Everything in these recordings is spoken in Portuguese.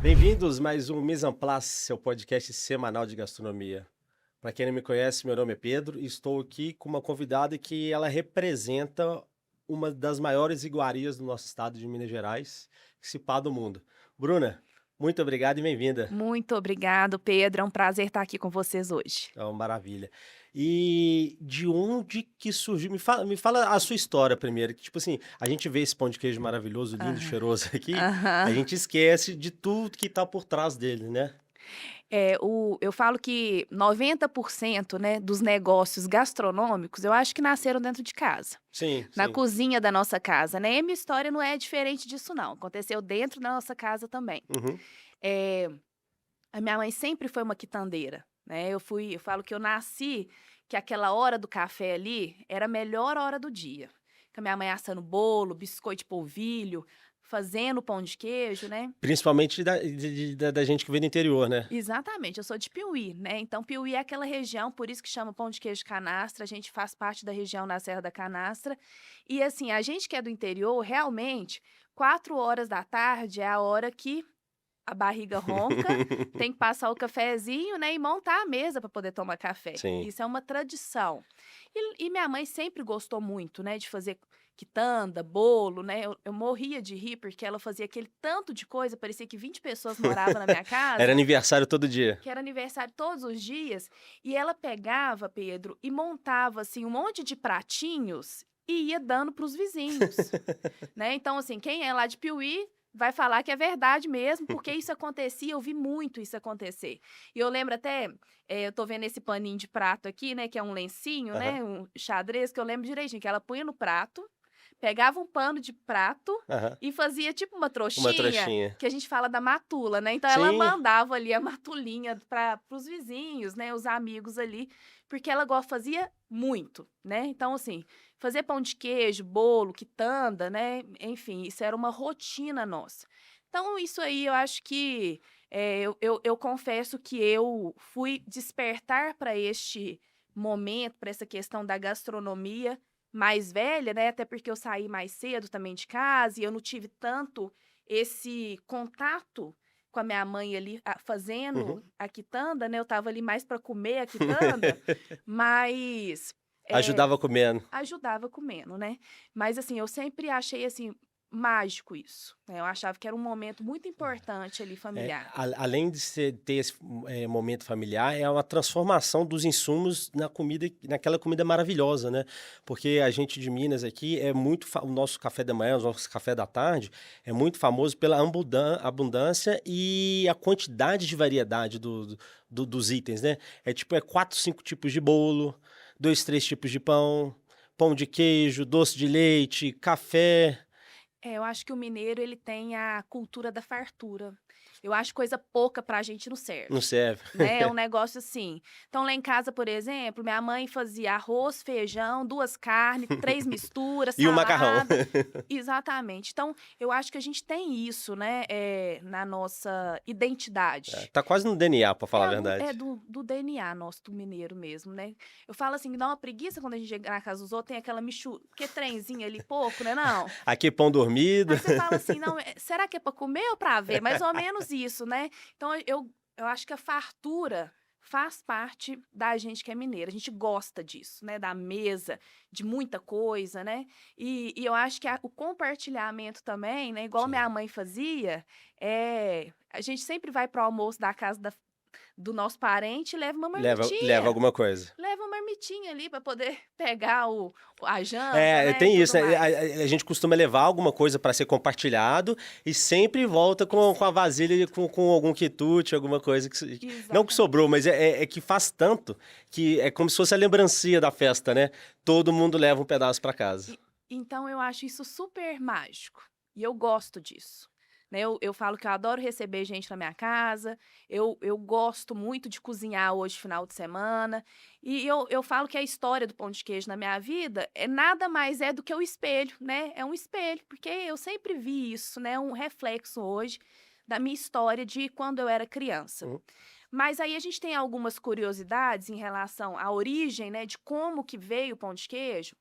Bem-vindos a mais um Mise en Place, seu podcast semanal de gastronomia. Para quem não me conhece, meu nome é Pedro e estou aqui com uma convidada que ela representa uma das maiores iguarias do nosso estado de Minas Gerais, que se pá do mundo. Bruna, muito obrigado e bem-vinda. Muito obrigado, Pedro. É um prazer estar aqui com vocês hoje. É uma maravilha. E de onde que surgiu? Me fala a sua história primeiro. Que, tipo assim, a gente vê esse pão de queijo maravilhoso, lindo, Aham. cheiroso aqui, a Aham. gente esquece de tudo que está por trás dele, né? Eu falo que 90%, né, dos negócios gastronômicos, eu acho que nasceram dentro de casa, Sim, na sim. cozinha da nossa casa, né. E a minha história não é diferente disso não, aconteceu dentro da nossa casa também. Uhum. Eh, a minha mãe sempre foi uma quitandeira, né, eu falo que eu nasci que aquela hora do café ali era a melhor hora do dia, com a minha mãe assando bolo, biscoito de polvilho, fazendo pão de queijo, né. Principalmente da gente que vem do interior, né? Exatamente, eu sou de Piuí, né, então Piuí é aquela região, por isso que chama pão de queijo canastra, a gente faz parte da região da Serra da Canastra, e assim, a gente que é do interior, realmente, 4 horas da tarde é a hora que a barriga ronca, tem que passar o cafezinho, né, e montar a mesa para poder tomar café. Sim. Isso é uma tradição. E minha mãe sempre gostou muito, né, de fazer quitanda, bolo, né, eu morria de rir, porque ela fazia aquele tanto de coisa, parecia que 20 pessoas moravam na minha Era casa, aniversário todo dia. que era aniversário todos os dias, e ela pegava, Pedro, e montava, assim, um monte de pratinhos e ia dando para os vizinhos. Né, então assim, quem é lá de Piuí vai falar que é verdade mesmo, porque isso acontecia, eu vi muito isso acontecer. E eu lembro até, eu tô vendo esse paninho de prato aqui, né, que é um lencinho, Aham, né, um xadrez, que eu lembro direitinho, que ela punha no prato, pegava um pano de prato aham. e fazia tipo uma Uma trouxinha, trouxinha. que a gente fala da matula, né, então ela Sim. mandava ali a matulinha para os vizinhos, né, os amigos ali, porque ela fazia muito, né, então assim, fazer pão de queijo, bolo, quitanda, né, enfim, isso era uma rotina nossa. Então isso aí eu acho que, eu confesso que eu fui despertar para este momento, para essa questão da gastronomia mais velha, né, até porque eu saí mais cedo também de casa e eu não tive tanto esse contato com a minha mãe ali, Uhum. fazendo a quitanda, né, eu estava ali mais para comer a quitanda, mas, eh Ajudava comendo. ajudava comendo, né. Mas, assim, eu sempre achei, assim, mágico isso, né, eu achava que era um momento muito importante ali É, familiar. além de você ter esse momento familiar, é uma transformação dos insumos na comida, naquela comida maravilhosa, né? Porque a gente de Minas aqui é muito, o nosso café da manhã, o nosso café da tarde é muito famoso pela abundância e a quantidade de variedade dos itens, né? É tipo, é 4, 5 tipos de bolo, 2, 3 tipos de pão, pão de queijo, doce de leite, café. É, eu acho que o mineiro ele tem a cultura da fartura. Eu acho coisa pouca pra gente não Não serve, serve. né, é um negócio assim. Então lá em casa, por exemplo, minha mãe fazia arroz, feijão, 2 carnes, 3 misturas, E o macarrão. salada. Exatamente. Então, eu acho que a gente tem isso, né, na nossa É, identidade. tá quase no DNA, pra falar a É verdade. do DNA nosso, do mineiro mesmo, né. Eu falo assim, que dá uma preguiça quando a gente chega na casa dos outros, tem aquela que trenzinho ali pouco, né não? Aqui pão dormido. Aí você fala assim: "Não, será que é para comer ou para ver?" Mais ou menos isso, né. Então eu acho que a fartura faz parte da gente que é mineira, a gente gosta disso, né, da mesa, de muita coisa, né. E eu acho que o compartilhamento também, né, igual Sim. minha mãe fazia, a gente sempre vai para o almoço da casa do nosso parente e leva uma Leva marmitinha. alguma coisa. Leva uma marmitinha ali para poder pegar a janta, É, né, e tem isso, tudo né, mais. a gente costuma levar alguma coisa para ser compartilhado e sempre volta com a vasilha com algum quitute, alguma coisa não que Exatamente. sobrou, mas é que faz tanto que é como se fosse a lembrancinha da festa, né. Todo mundo leva um pedaço para casa. E então eu acho isso super mágico, e eu gosto disso, né, eu falo que eu adoro receber gente na minha casa, eu gosto muito de cozinhar hoje final de semana, e eu falo que a história do pão de queijo na minha vida é nada mais é do que o espelho, né, é um espelho, porque eu sempre vi isso, né, um reflexo hoje da minha história de quando eu era criança. Uhum. Mas aí a gente tem algumas curiosidades em relação à origem, né, de como que veio o pão de queijo,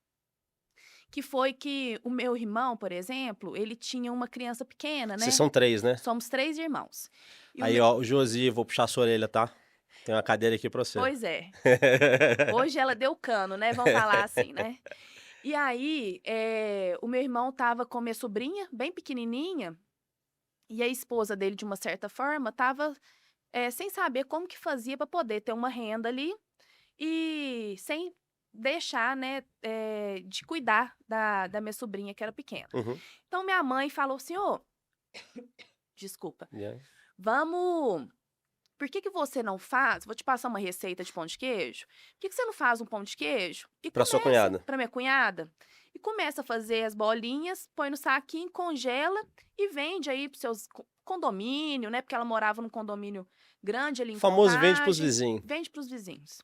que foi que o meu irmão, por exemplo, ele tinha uma criança pequena, Vocês né? são 3, né? Somos 3 irmãos. E o Aí, meu... ó, o Josi, vou puxar a sua orelha, tá? Tem uma cadeira aqui pra você. Pois é. Hoje ela deu cano, né? Vamos falar assim, né? E aí, o meu irmão tava com minha sobrinha, bem pequenininha, e a esposa dele, de uma certa forma, tava sem saber como que fazia para poder ter uma renda ali e sem deixar, né, de cuidar da minha sobrinha, que era pequena. Uhum. Então, minha mãe falou assim, ô, desculpa, Yeah. vamos... Por que que você não faz? Vou te passar uma receita de pão de queijo. Por que que você não faz um pão de queijo e Pra sua começa cunhada. para minha cunhada? E começa a fazer as bolinhas, põe no saquinho, congela e vende aí para seus condomínio, né? Porque ela morava num condomínio grande ali O em famoso vende pros Contagem. vizinhos. Vende para os vizinhos.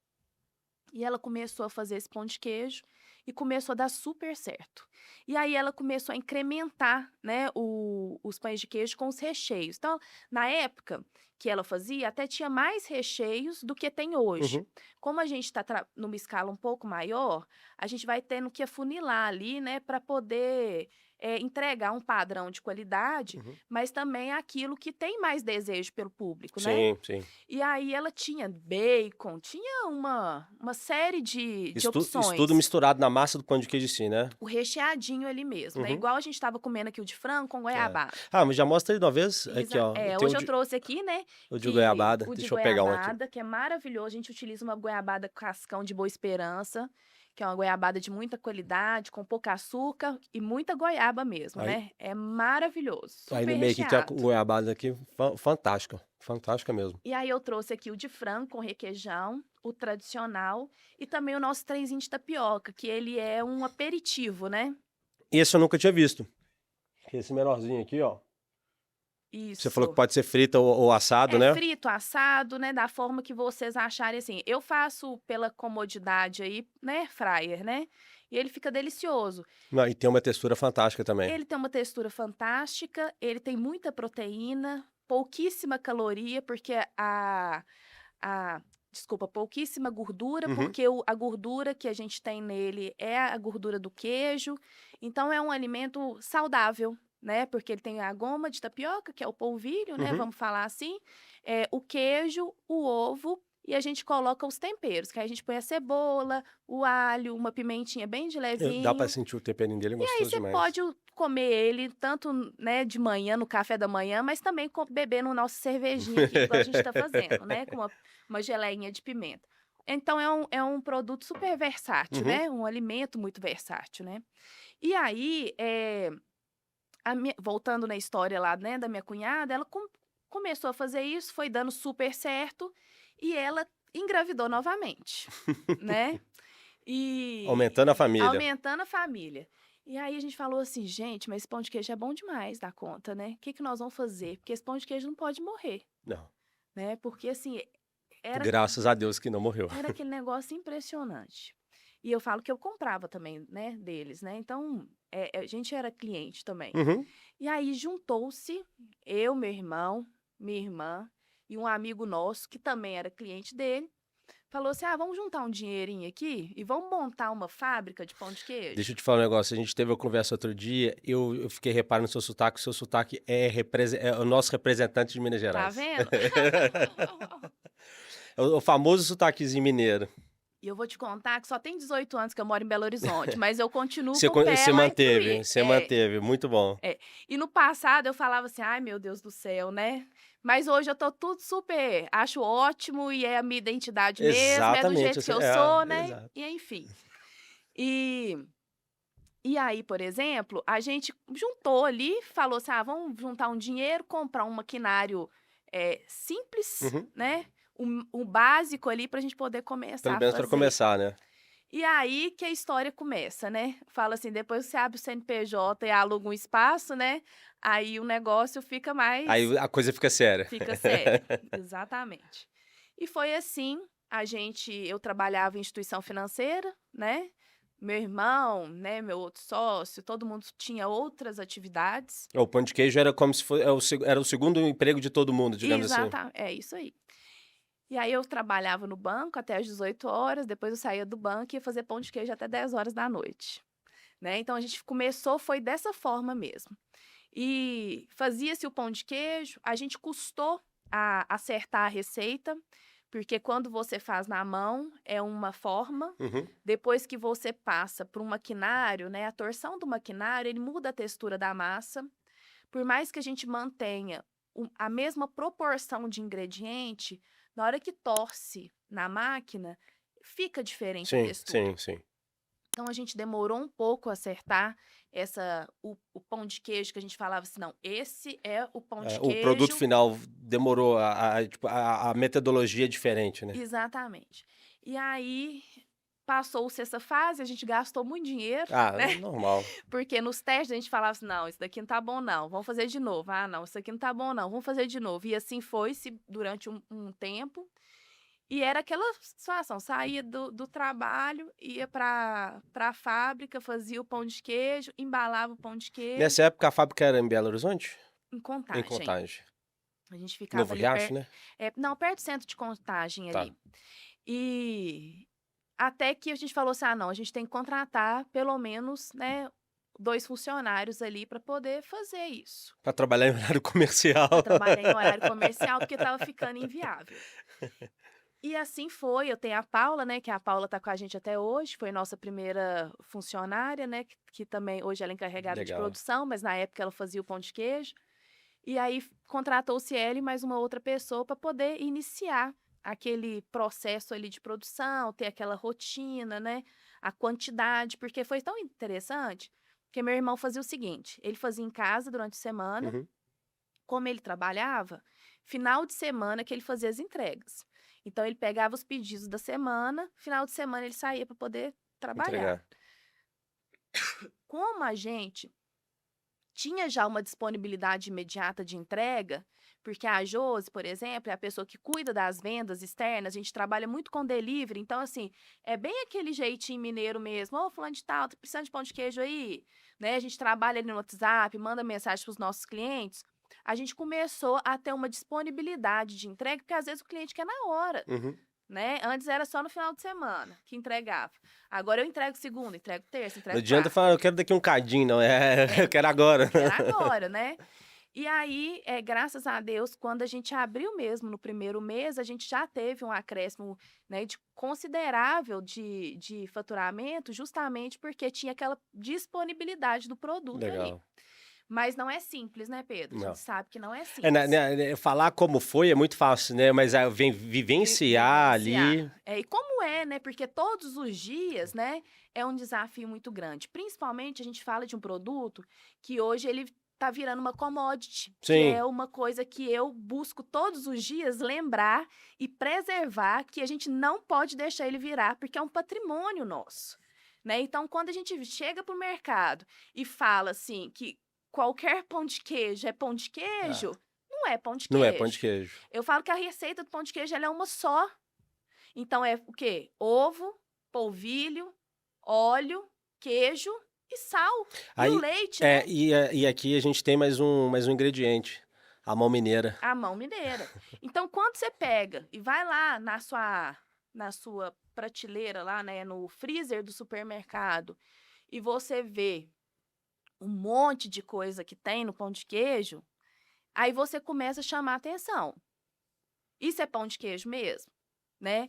E ela começou a fazer esse pão de queijo e começou a dar super certo. E aí ela começou a incrementar, né, os pães de queijo com os recheios. Então, na época que ela fazia, até tinha mais recheios do que tem hoje. Uhum. Como a gente está numa escala um pouco maior, a gente vai tendo que afunilar ali, né, para poder entregar um padrão de qualidade, Uhum. mas também aquilo que tem mais desejo pelo público, né? Sim, sim. E aí ela tinha bacon, tinha uma série de Isso tudo opções. misturado na massa do pão de queijo em si, né? O recheadinho ali mesmo, né? Uhum. Igual a gente estava comendo aqui o de frango com É. goiabada. Ah, mas já mostra aí de uma vez. Aqui, ó. Tem Hoje eu trouxe aqui, né? o de Que goiabada. o de Deixa eu pegar um aqui. goiabada, que é maravilhoso. A gente utiliza uma goiabada cascão de Boa Esperança, que é uma goiabada de muita qualidade, com pouco açúcar e muita goiaba mesmo, Aí- né? É maravilhoso. Aí Super no meio aqui tem a recheado. goiabada aqui. Fantástica. Fantástica mesmo. E aí eu trouxe aqui o de frango com requeijão, o tradicional, e também o nosso trenzinho de tapioca, que ele é um aperitivo, né? Esse eu nunca tinha visto. Esse menorzinho aqui, ó. Você falou que Isso. pode ser frito ou assado, né? Frito, assado, né? Da forma que vocês acharem assim. Eu faço pela comodidade aí, né? Fryer, né? E ele fica delicioso. Não, e tem uma textura fantástica também. Ele tem uma textura fantástica, ele tem muita proteína, pouquíssima caloria, porque desculpa, pouquíssima gordura, Uhum. porque a gordura que a gente tem nele é a gordura do queijo. Então, é um alimento saudável, né? Porque ele tem a goma de tapioca, que é o polvilho, né? Uhum. Vamos falar assim. O queijo, o ovo, e a gente coloca os temperos, que aí a gente põe a cebola, o alho, uma pimentinha bem de levinho. Dá pra sentir o temperinho dele, E aí gostoso você demais. pode comer ele tanto, né, de manhã, no café da manhã, mas também beber no nosso cervejinha aqui, igual a gente tá fazendo, né, com uma geleinha de pimenta. Então é um produto super versátil, Uhum. né, um alimento muito versátil, né. E aí, voltando na história lá, né, da minha cunhada, ela começou a fazer isso, foi dando super certo, e ela engravidou novamente, né. E Aumentando a família. aumentando a família. E aí a gente falou assim: "Gente, mas esse pão de queijo é bom demais da conta, né. O que que nós vamos fazer? Porque esse pão de queijo não pode morrer", Não. né, porque assim, era Graças a Deus que não morreu. era aquele negócio impressionante. E eu falo que eu comprava também, né, deles, né, então, a gente era cliente também. Uhum. E aí juntou-se eu, meu irmão, minha irmã e um amigo nosso que também era cliente dele, falou assim: "Ah, vamos juntar um dinheirinho aqui e vamos montar uma fábrica de pão de queijo?" Deixa eu te falar um negócio. A gente teve uma conversa outro dia. Eu fiquei reparando no seu sotaque. O seu sotaque é o nosso representante de Minas Tá Gerais. vendo? É o famoso sotaquezinho mineiro. E eu vou te contar que só tem 18 anos que eu moro em Belo Horizonte, mas eu continuo Você, com o pé você lá em manteve, Piuí. você manteve. Muito bom. E no passado eu falava assim: "Ai, meu Deus do céu", né. Mas hoje eu tô tudo super acho ótimo e é a minha identidade mesmo, é do Exatamente. jeito que Você, eu sou, né, exato. e enfim. E e aí, por exemplo, a gente juntou ali, falou assim: "Ah, vamos juntar um dinheiro, comprar um maquinário, simples, Uhum. né, o básico ali pra gente poder começar Pelo a menos para fazer". começar, né? E aí que a história começa, né. Fala assim, depois que você abre o CNPJ e aluga um espaço, né, aí o negócio fica mais Aí a coisa fica séria. fica sério. Exatamente. E foi assim, eu trabalhava em instituição financeira, né, meu irmão, né, meu outro sócio, todo mundo tinha outras atividades. O pão de queijo era como se fosse, era o segundo emprego de todo mundo, digamos assim. É isso aí. E aí eu trabalhava no banco até às 18 horas, depois eu saía do banco e ia fazer pão de queijo até 10 horas da noite, né? Então a gente começou, foi dessa forma mesmo. E fazia-se o pão de queijo, a gente custou a acertar a receita, porque quando você faz na mão é uma forma, Uhum. depois que você passa para um maquinário, né, a torção do maquinário, ele muda a textura da massa. Por mais que a gente mantenha a mesma proporção de ingrediente, na hora que torce na máquina, fica diferente a Sim, textura. sim, sim. Então a gente demorou um pouco a acertar o pão de queijo que a gente falava assim, não, esse é o pão de O produto queijo. final demorou, tipo, a metodologia é diferente, né? Exatamente. E aí passou-se essa fase, a gente gastou muito dinheiro, Ah, né? normal. Porque nos testes a gente falava assim, não, isso daqui não tá bom não, vamos fazer de novo. Ah, não, isso aqui não tá bom não, vamos fazer de novo. E assim foi-se durante um tempo. E era aquela situação, saía do trabalho, ia para a fábrica, fazia o pão de queijo, embalava o pão de queijo Nessa época a fábrica era em Belo Horizonte? em Em Contagem. Contagem. A gente ficava Novo ali Riacho, perto, né? não, perto do centro de Contagem Tá. ali. E até que a gente falou assim: "Ah, não, a gente tem que contratar pelo menos, né, 2 funcionários ali para poder fazer isso", Pra trabalhar em horário comercial. para trabalhar em horário comercial, porque estava ficando inviável. E assim foi, eu tenho a Paula, né, que a Paula tá com a gente até hoje, foi nossa primeira funcionária, né, que também hoje ela é encarregada de Legal. produção, mas na época ela fazia o pão de queijo. E aí contratou-se ela e mais uma outra pessoa para poder iniciar aquele processo ali de produção, ter aquela rotina, né, a quantidade, porque foi tão interessante, que meu irmão fazia o seguinte, ele fazia em casa durante a semana, Uhum. como ele trabalhava, final de semana que ele fazia as entregas. Então ele pegava os pedidos da semana, final de semana ele saía para poder trabalhar. Entregar. Como a gente tinha já uma disponibilidade imediata de entrega, porque a Josi, por exemplo, é a pessoa que cuida das vendas externas, a gente trabalha muito com delivery, então, assim, é bem aquele jeitinho mineiro mesmo. Ô, fulano de tal, tá precisando de pão de queijo aí? Né? A gente trabalha ali no WhatsApp, manda mensagem para os nossos clientes. A gente começou a ter uma disponibilidade de entrega, porque às vezes o cliente quer na hora, Uhum. né? Antes era só no final de semana que entregava. Agora eu entrego segunda, entrego terça, Não entrego adianta quarta. falar, eu quero daqui um cadinho, não. Eu quero agora. Quero agora, né? E aí, graças a Deus, quando a gente abriu mesmo no primeiro mês, a gente já teve um acréscimo, né, de considerável de faturamento, justamente porque tinha aquela disponibilidade do produto ali. Legal. Mas não é simples, né, Pedro? A gente Não. sabe que não é É, simples. falar como foi é muito fácil, né? Mas vivenciar ali. Vivenciar. E como é, né? Porque todos os dias, né, é um desafio muito grande. Principalmente a gente fala de um produto que hoje ele tá virando uma commodity, que é Sim. uma coisa que eu busco todos os dias lembrar e preservar, que a gente não pode deixar ele virar, porque é um patrimônio nosso, né? Então, quando a gente chega para o mercado e fala assim que qualquer pão de queijo é pão de Ah, queijo, não é pão de não é pão de queijo. queijo. Eu falo que a receita do pão de queijo ela é uma só. Então é o quê? Ovo, polvilho, óleo, queijo e sal. E o Aí, leite, né? e aqui a gente tem mais um ingrediente, a mão mineira. A mão mineira. Então, quando você pega e vai lá na sua prateleira, lá, né, no freezer do supermercado, e você vê um monte de coisa que tem no pão de queijo, aí você começa a chamar atenção. Isso é pão de queijo mesmo, né?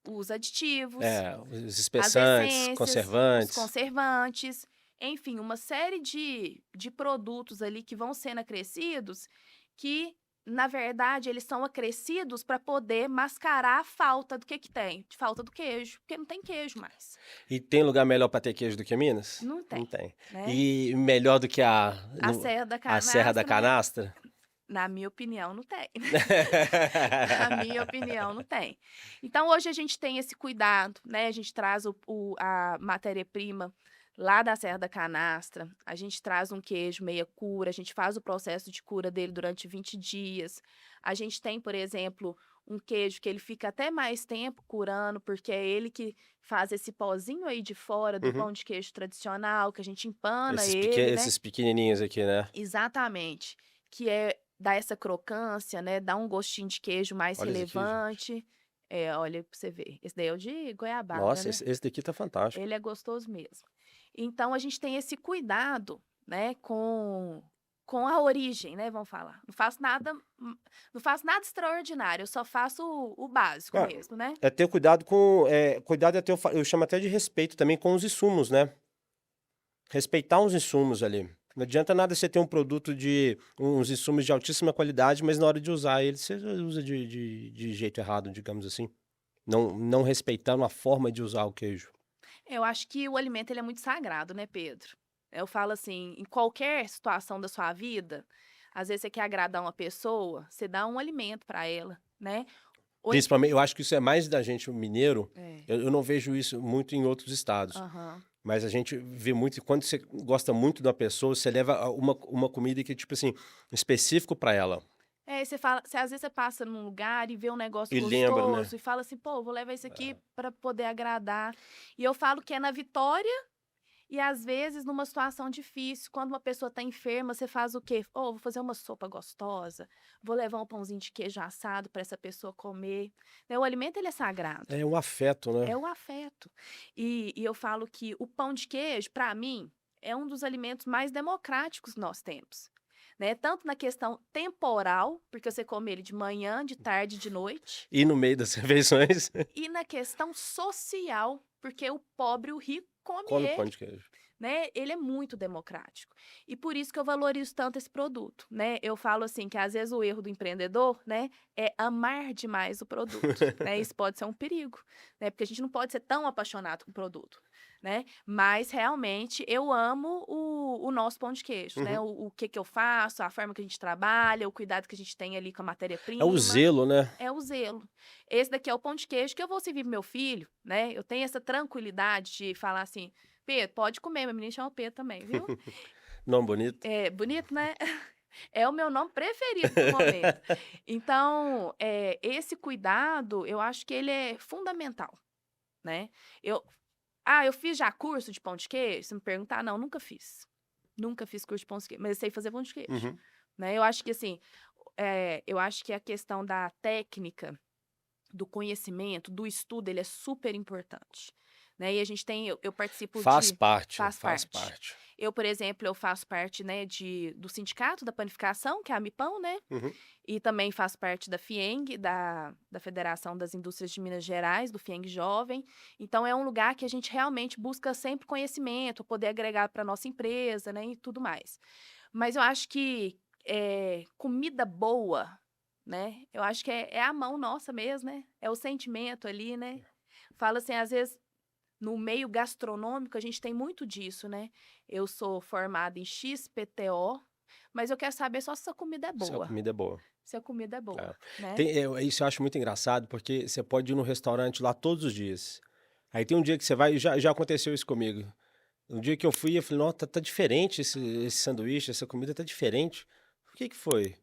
Os aditivos, Os as espessantes, essências, os conservantes. conservantes, enfim, uma série de produtos ali que vão sendo acrescidos que, na verdade, eles são acrescidos para poder mascarar a falta do que tem? De falta do queijo, porque não tem queijo mais. E tem lugar melhor para ter queijo do que Minas? Não Não tem, tem. né? E melhor do que A Serra da a Serra da Canastra, Canastra? na minha opinião, não tem. Na minha opinião, não tem. Então, hoje a gente tem esse cuidado, né? A gente traz a matéria-prima lá da Serra da Canastra, a gente traz um queijo meia cura, a gente faz o processo de cura dele durante 20 dias. A gente tem, por exemplo, um queijo que ele fica até mais tempo curando, porque é ele que faz esse pozinho aí de fora do Uhum. pão de queijo tradicional, que a gente empana ele, né? Esses pequenininhos aqui, né? Exatamente, que dá essa crocância, né, dá um gostinho de queijo mais Olha esse aqui, gente. relevante. Olha pra você ver, esse daí é o de goiabada, Nossa, né, esse daqui tá fantástico. ele é gostoso mesmo. Então a gente tem esse cuidado, né, com a origem, né, vamos falar. Não faço nada extraordinário, eu só faço o básico Ah, mesmo, né. é ter cuidado com, cuidado é ter, eu chamo até de respeito também com os insumos, né? Respeitar os insumos ali. Não adianta nada você ter um produto de uns insumos de altíssima qualidade, mas na hora de usar ele, você usa de jeito errado, digamos assim. Não respeitando a forma de usar o queijo. Eu acho que o alimento ele é muito sagrado, né, Pedro? Eu falo assim, em qualquer situação da sua vida, às vezes você quer agradar uma pessoa, você dá um alimento para ela, né. Ou en Principalmente, eu acho que isso é mais da gente o mineiro, É. eu não vejo isso muito em outros estados, Aham. mas a gente vê muito, quando você gosta muito da pessoa, você leva uma comida que é, tipo assim, específico para ela. É, você às vezes você passa num lugar e vê um negócio E lembra, né? gostoso e fala assim: "Pô, vou levar isso aqui para poder agradar". E eu falo que é na vitória e às vezes numa situação difícil, quando uma pessoa está enferma, você faz o quê? "Ô, vou fazer uma sopa gostosa, vou levar um pãozinho de queijo assado para essa pessoa comer", né, o alimento ele é sagrado, É o afeto, né? é o afeto. E eu falo que o pão de queijo, para mim, é um dos alimentos mais democráticos que nós temos, né, tanto na questão temporal, porque você come ele de manhã, de tarde, de noite, E no meio das refeições, e na questão social, porque o pobre e o rico come come pão ele, de queijo. né, ele é muito democrático. E por isso que eu valorizo tanto esse produto, né. Eu falo assim que às vezes o erro do empreendedor, né, é amar demais o produto, né, isso pode ser um perigo, né, porque a gente não pode ser tão apaixonado com o produto, né. Mas realmente eu amo o nosso pão de queijo, né, Uhum. o que eu faço, a forma que a gente trabalha, o cuidado que a gente tem ali com a É o matéria-prima, zelo, né? é o zelo. Esse daqui é o pão de queijo que eu vou servir pro meu filho, né, eu tenho essa tranquilidade de falar assim: "Pedro, pode comer", meu menino chama Pedro também, viu. Não, bonito. É bonito, né? É o meu nome preferido do momento. Então, esse cuidado, eu acho que ele é fundamental, né. Eu eu fiz já curso de pão de queijo? Se me perguntar, não, nunca fiz. Nunca fiz curso de pão de queijo, mas eu sei fazer pão de queijo, Uhum. né. Eu acho que assim, eu acho que a questão da técnica, do conhecimento, do estudo, ele é super importante, né. E a gente tem eu participo Faz de parte, faz faz parte. parte. Eu, por exemplo, eu faço parte, né, do sindicato da panificação, que é a Mipão, né, Uhum. e também faço parte da FIENG, da Federação das Indústrias de Minas Gerais, do FIENG Jovem. Então é um lugar que a gente realmente busca sempre conhecimento, poder agregar para nossa empresa, né, e tudo mais. Mas eu acho que, comida boa, né, eu acho que é a mão nossa mesmo, né, é o sentimento ali, né. Fala assim, às vezes no meio gastronômico, a gente tem muito disso, né. Eu sou formada em XPTO, mas eu quero saber só se a comida é Se a boa, comida é boa. se a comida é boa, É. né. Tem, isso eu acho muito engraçado, porque você pode ir no restaurante lá todos os dias. Aí tem um dia que você vai, já aconteceu isso comigo. Um dia que eu fui, eu falei: "Nossa, tá diferente esse sanduíche, essa comida tá diferente. O que que foi?"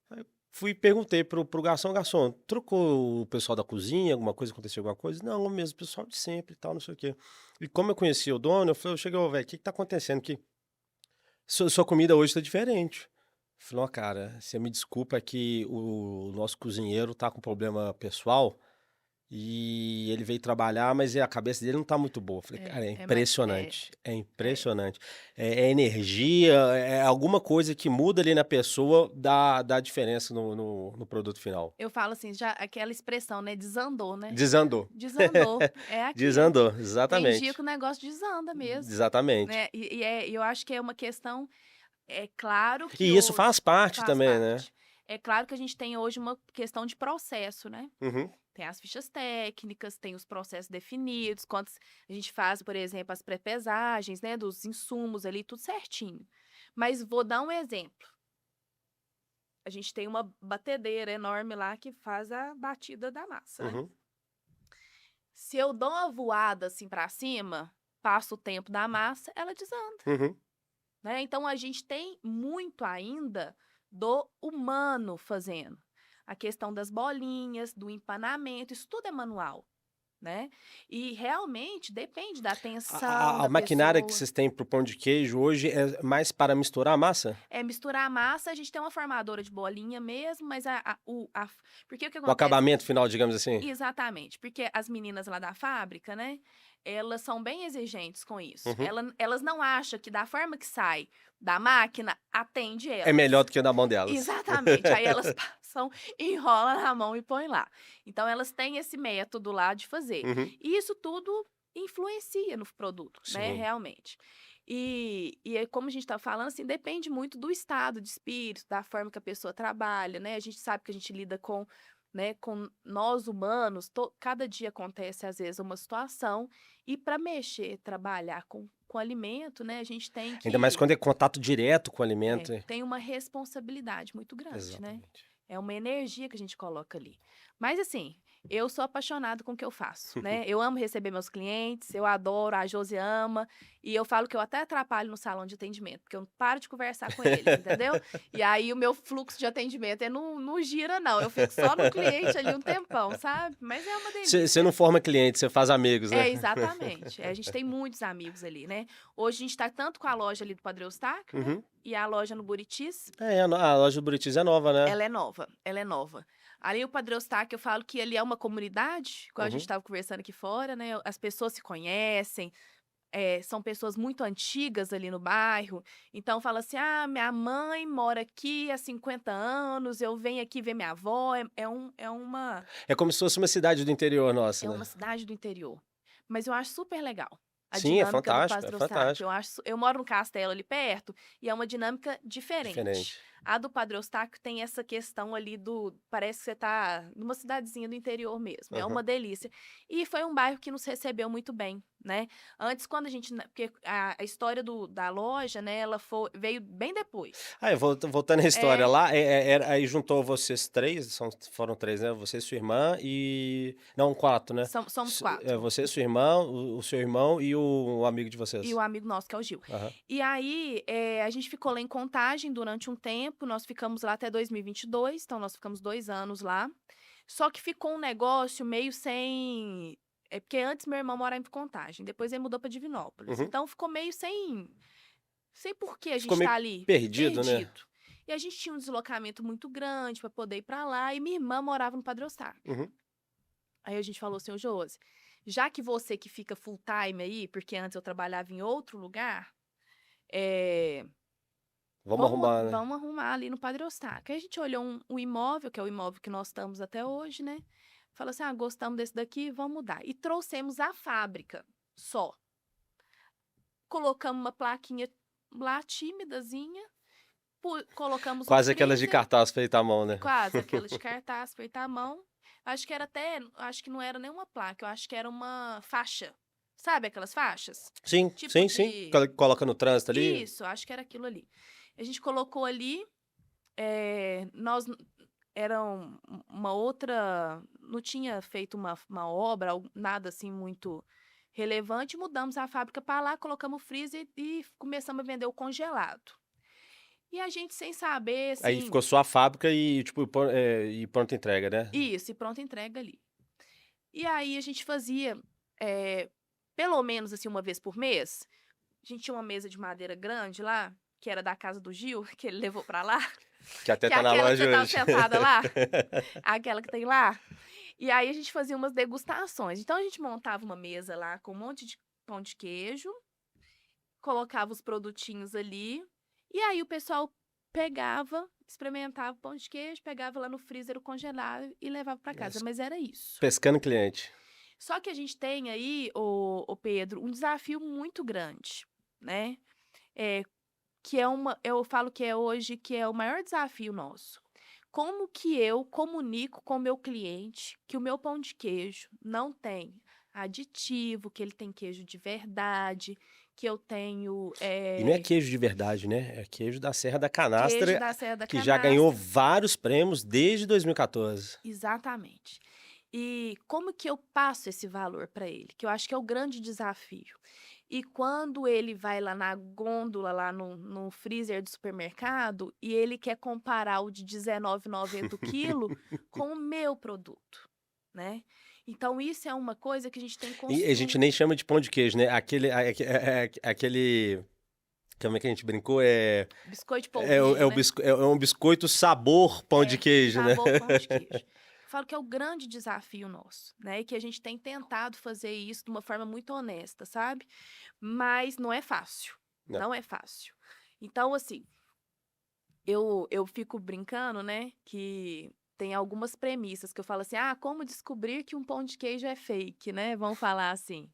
Aí eu fui e perguntei pro garçom: "Garçom, trocou o pessoal da cozinha, alguma coisa, aconteceu alguma coisa?" "Não, o mesmo pessoal de sempre e tal, não sei o quê." E como eu conhecia o dono, eu cheguei: "Ô velho, o que que tá acontecendo aqui? Sua comida hoje tá diferente." Falou: "Ó, cara, você me desculpa, é que o nosso cozinheiro tá com problema pessoal e ele veio trabalhar, mas a cabeça dele não tá muito boa." Falei: É, "Cara, é é mais impressionante, é é. impressionante. É energia, é alguma coisa que muda ali na pessoa, dá diferença no produto final." Eu falo assim, já aquela expressão, né, desandou, né. Desandou. Desandou, é aquilo. Desandou, Tem dia que exatamente. o negócio desanda mesmo, Exatamente. né, e eu acho que é uma questão, é claro que E isso faz hoje parte faz também, né? parte. É claro que a gente tem hoje uma questão de processo, né. Uhum. Tem as fichas técnicas, tem os processos definidos, quantos a gente faz, por exemplo, as pré-pesagens, né, dos insumos ali, tudo certinho. Mas vou dar um exemplo. A gente tem uma batedeira enorme lá que faz a batida da massa, né. Uhum. Se eu dou uma voada assim para cima, passa o tempo da massa, ela desanda, Uhum. né. Então a gente tem muito ainda do humano fazendo. A questão das bolinhas, do empanamento, isso tudo é manual. Né. E realmente depende da atenção A da maquinária que pessoa. vocês têm para o pão de queijo hoje é mais para misturar a massa? É misturar a massa, a gente tem uma formadora de bolinha mesmo, mas porque o que O acontece? acabamento final, digamos assim? Exatamente, porque as meninas lá da fábrica, né, elas são bem exigentes com isso. Uhum. Elas não acham que da forma que sai da máquina, atende É melhor elas. do que na mão delas. Exatamente. Aí elas passam, enrolam na mão e põem lá. Então elas têm esse método lá de fazer. Uhum. E isso tudo influencia no produto, né, Sim. realmente. E aí, como a gente está falando, assim, depende muito do estado de espírito, da forma que a pessoa trabalha, né? A gente sabe que a gente lida com, né, com nós humanos, cada dia acontece, às vezes, uma situação, e para mexer, trabalhar com alimento, né, a gente tem Ainda mais que quando é contato direto com o alimento. tem uma responsabilidade muito grande, né? Exatamente. É uma energia que a gente coloca ali. Mas assim, eu sou apaixonada com o que eu faço, né? Eu amo receber meus clientes, eu adoro, a Josi ama, e eu falo que eu até atrapalho no salão de atendimento, porque eu não paro de conversar com eles, entendeu? E aí o meu fluxo de atendimento não gira, não. Eu fico só no cliente ali um tempão, sabe? Mas é uma Você não delícia. forma cliente, você faz amigos, né? É, exatamente. A gente tem muitos amigos ali, né? Hoje a gente tá tanto com a loja ali do Padre Eustáquio, né? Uhum. E a loja no Buritis, A loja do Buritis é nova, né? ela é nova, ela é nova. Ali o Padre Eustáquio, eu falo que ele é uma comunidade, igual a gente Uhum. estava conversando aqui fora, né? As pessoas se conhecem, são pessoas muito antigas ali no bairro. Então fala assim: ah, minha mãe mora aqui há 50 anos, eu venho aqui ver minha avó. É como se fosse uma cidade do interior nossa, É uma né? cidade do interior. Mas eu acho super legal a Sim, é dinâmica do fantástico, é Padre Eustáquio. fantástico. Eu moro no Castelo ali perto e é uma dinâmica Diferente. diferente. A do Padre Eustáquio tem essa questão ali parece que você tá numa cidadezinha do interior mesmo. É Aham. uma delícia. E foi um bairro que nos recebeu muito bem, né? Antes, quando a gente, porque a história da loja, né, veio bem depois. Voltando à história É, lá, aí juntou vocês três, foram três, né? Você, sua irmã e... Não, quatro, né? somos quatro. Você, sua irmã, o seu irmão e o amigo de E vocês. o amigo nosso, que é o Gil. Aham. E aí, a gente ficou lá em Contagem durante um tempo, nós ficamos lá até 2022, então nós ficamos 2 anos lá. Só que ficou um negócio meio sem... É porque antes meu irmão morava em Contagem, depois ele mudou para Divinópolis. Uhum. Então ficou meio sem por que a Ficou gente meio tá ali, perdido, né? perdido. E a gente tinha um deslocamento muito grande para poder ir para lá, e minha irmã morava no Padre Eustáquio. Uhum. Aí a gente falou assim: ô Josi, já que você que fica full time aí, porque antes eu trabalhava em outro lugar, é, Vamos arrumar, né? vamos arrumar ali no Padre Eustáquio. Aí a gente olhou um imóvel, que é o imóvel que nós estamos até hoje, né? Falou assim: ah, gostamos desse daqui, vamos mudar. E trouxemos a fábrica só. Colocamos uma plaquinha lá, tímidazinha, colocamos um Quase aquelas de freezer, cartaz feita à mão, né? quase aquela de cartaz, feita à mão. Acho que não era nenhuma placa, eu acho que era uma faixa. Sabe aquelas faixas? Sim, Tipo sim, sim. de... Coloca no trânsito ali. Isso, acho que era aquilo ali. A gente colocou ali, nós era uma outra, não tinha feito uma obra, nada assim muito relevante, mudamos a fábrica para lá, colocamos o freezer e começamos a vender o congelado. E a gente sem saber, Aí assim, ficou só a fábrica e, tipo, e pronta entrega, né? isso, e pronta entrega ali. E aí a gente fazia, pelo menos assim, uma vez por mês. A gente tinha uma mesa de madeira grande lá, que era da casa do Gil, que ele levou pra lá, Que até que é tá na aquela que loja você tava hoje. sentada lá, aquela que tem lá. E aí a gente fazia umas degustações. Então a gente montava uma mesa lá com um monte de pão de queijo, colocava os produtinhos ali, e aí o pessoal pegava, experimentava o pão de queijo, pegava lá no freezer o congelado e levava pra casa. Mas era isso. Pescando cliente. Só que a gente tem aí, o Pedro, um desafio muito grande, né? É, eu falo que é hoje que é o maior desafio nosso. Como que eu comunico com o meu cliente que o meu pão de queijo não tem aditivo, que ele tem queijo de verdade, que eu tenho E não é queijo de verdade, né? É queijo da Serra da queijo Canastra, da Serra da que já ganhou Canastra. vários prêmios desde 2014. Exatamente. E como que eu passo esse valor para ele? Que eu acho que é o grande desafio. E quando ele vai lá na gôndola, lá no freezer do supermercado, e ele quer comparar o de R$19,90 o quilo com o meu produto, né? Então, isso é uma coisa que a gente tem que E a gente nem chama de pão de queijo, né? Aquele. Como é que a gente brincou? biscoito de polvilho, né? É um biscoito sabor pão de queijo, né? Sabor pão de queijo. Eu falo que é o grande desafio nosso, né? E que a gente tem tentado fazer isso de uma forma muito honesta, sabe? Mas não é fácil. Não. Não é fácil. Então, assim, eu fico brincando, né? Que tem algumas premissas que eu falo assim: ah, como descobrir que um pão de queijo é fake, né? Vamos falar assim.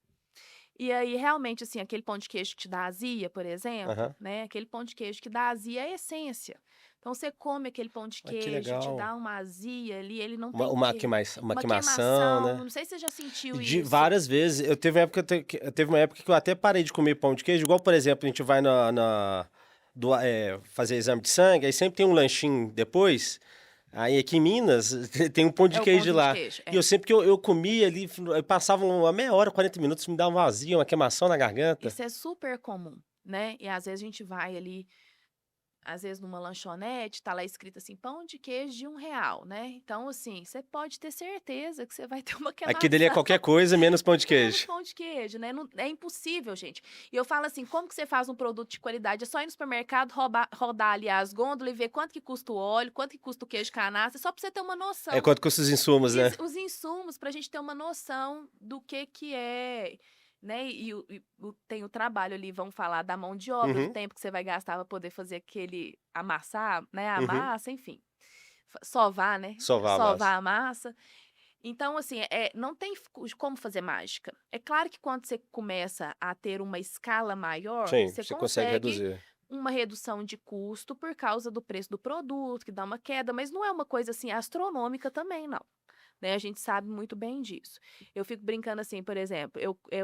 E aí, realmente, assim, aquele pão de queijo que te dá azia, por exemplo, Aham. né? Aquele pão de queijo que dá azia é a essência. Então, você come aquele pão de Ah, que queijo, te legal. dá uma azia ali, ele não tem Uma uma queimação, queimação. né? Não sei se você já sentiu De isso. várias vezes. Eu teve uma época, teve uma época que eu até parei de comer pão de queijo. Igual, por exemplo, a gente vai fazer exame de sangue, aí sempre tem um lanchinho depois. Aí aqui em Minas tem um pão de É o queijo pãozinho de lá. queijo. E eu É. sempre que eu comia ali, eu passava uma meia hora, 40 minutos, me dava um vazio, uma queimação na garganta. Isso é super comum, né? E às vezes a gente vai ali, às vezes numa lanchonete, tá lá escrito assim, pão de queijo de R$ 1, né? Então, assim, você pode ter certeza que você vai ter uma Aqui dele é queimação. qualquer coisa, menos pão de Menos queijo. pão de queijo, né? É impossível, gente. E eu falo assim, como que você faz um produto de qualidade? É só ir no supermercado, rodar ali as gôndolas e ver quanto que custa o óleo, quanto que custa o queijo canastra, só pra você ter uma É noção. quanto custa os insumos, né? Os insumos, pra gente ter uma noção do que é, né? Tem o trabalho ali, vamos falar da mão de obra, do Uhum, tempo que você vai gastar pra poder fazer aquele amassar, né? A uhum. massa, enfim. Sovar, né? Sovar a Sovar massa. a massa. Então, assim, não tem como fazer mágica. É claro que quando você começa a ter uma escala maior, Sim, você você consegue consegue reduzir. uma redução de custo por causa do preço do produto, que dá uma queda, mas não é uma coisa assim astronômica também, não. Né? A gente sabe muito bem disso. Eu fico brincando assim, por exemplo,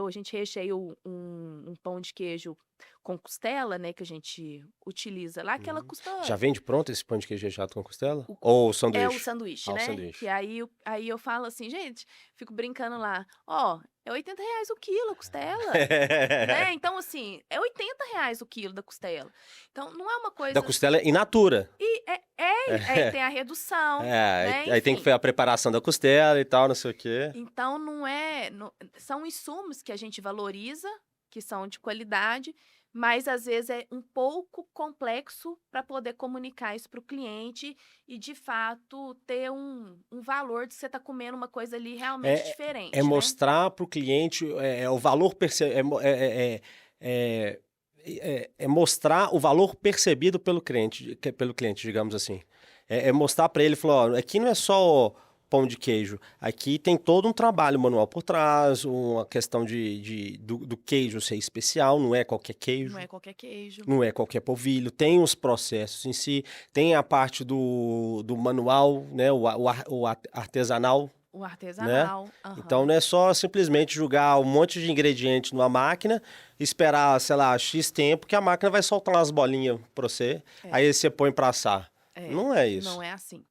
a gente recheia um pão de queijo com costela, né, que a gente utiliza lá, que ela Uhum. custa Já vende pronto esse pão de queijo recheado com costela? o Ou é o sanduíche? sanduíche, Ah, o né, que sanduíche. aí eu falo assim: "Gente", fico brincando lá: "Ó, é R$ 80 o quilo a costela", né, então assim, é R$ 80 o quilo da costela. Então não é uma Da coisa costela in natura. e tem a redução, É, né, aí tem que enfim. fazer a preparação da costela e tal, não sei o quê. Então são insumos que a gente valoriza, que são de qualidade, mas às vezes é um pouco complexo para poder comunicar isso para o cliente e, de fato, ter um valor de você estar comendo uma coisa ali realmente É, é diferente, né. mostrar para o cliente o valor é mostrar o valor percebido pelo cliente, digamos assim. É mostrar para ele, falar, ó, aqui não é só pão de queijo, aqui tem todo um trabalho manual por trás, uma questão do queijo ser especial, não é qualquer Não é queijo. qualquer queijo. Não é qualquer polvilho, tem os processos em si, tem a parte do manual, né, artesanal, O né? artesanal. Então Aham. não é só simplesmente jogar um monte de ingrediente numa máquina, esperar, sei lá, X tempo que a máquina vai soltar umas bolinhas pra você, É, aí você põe pra assar. é. Não é Não isso. é assim.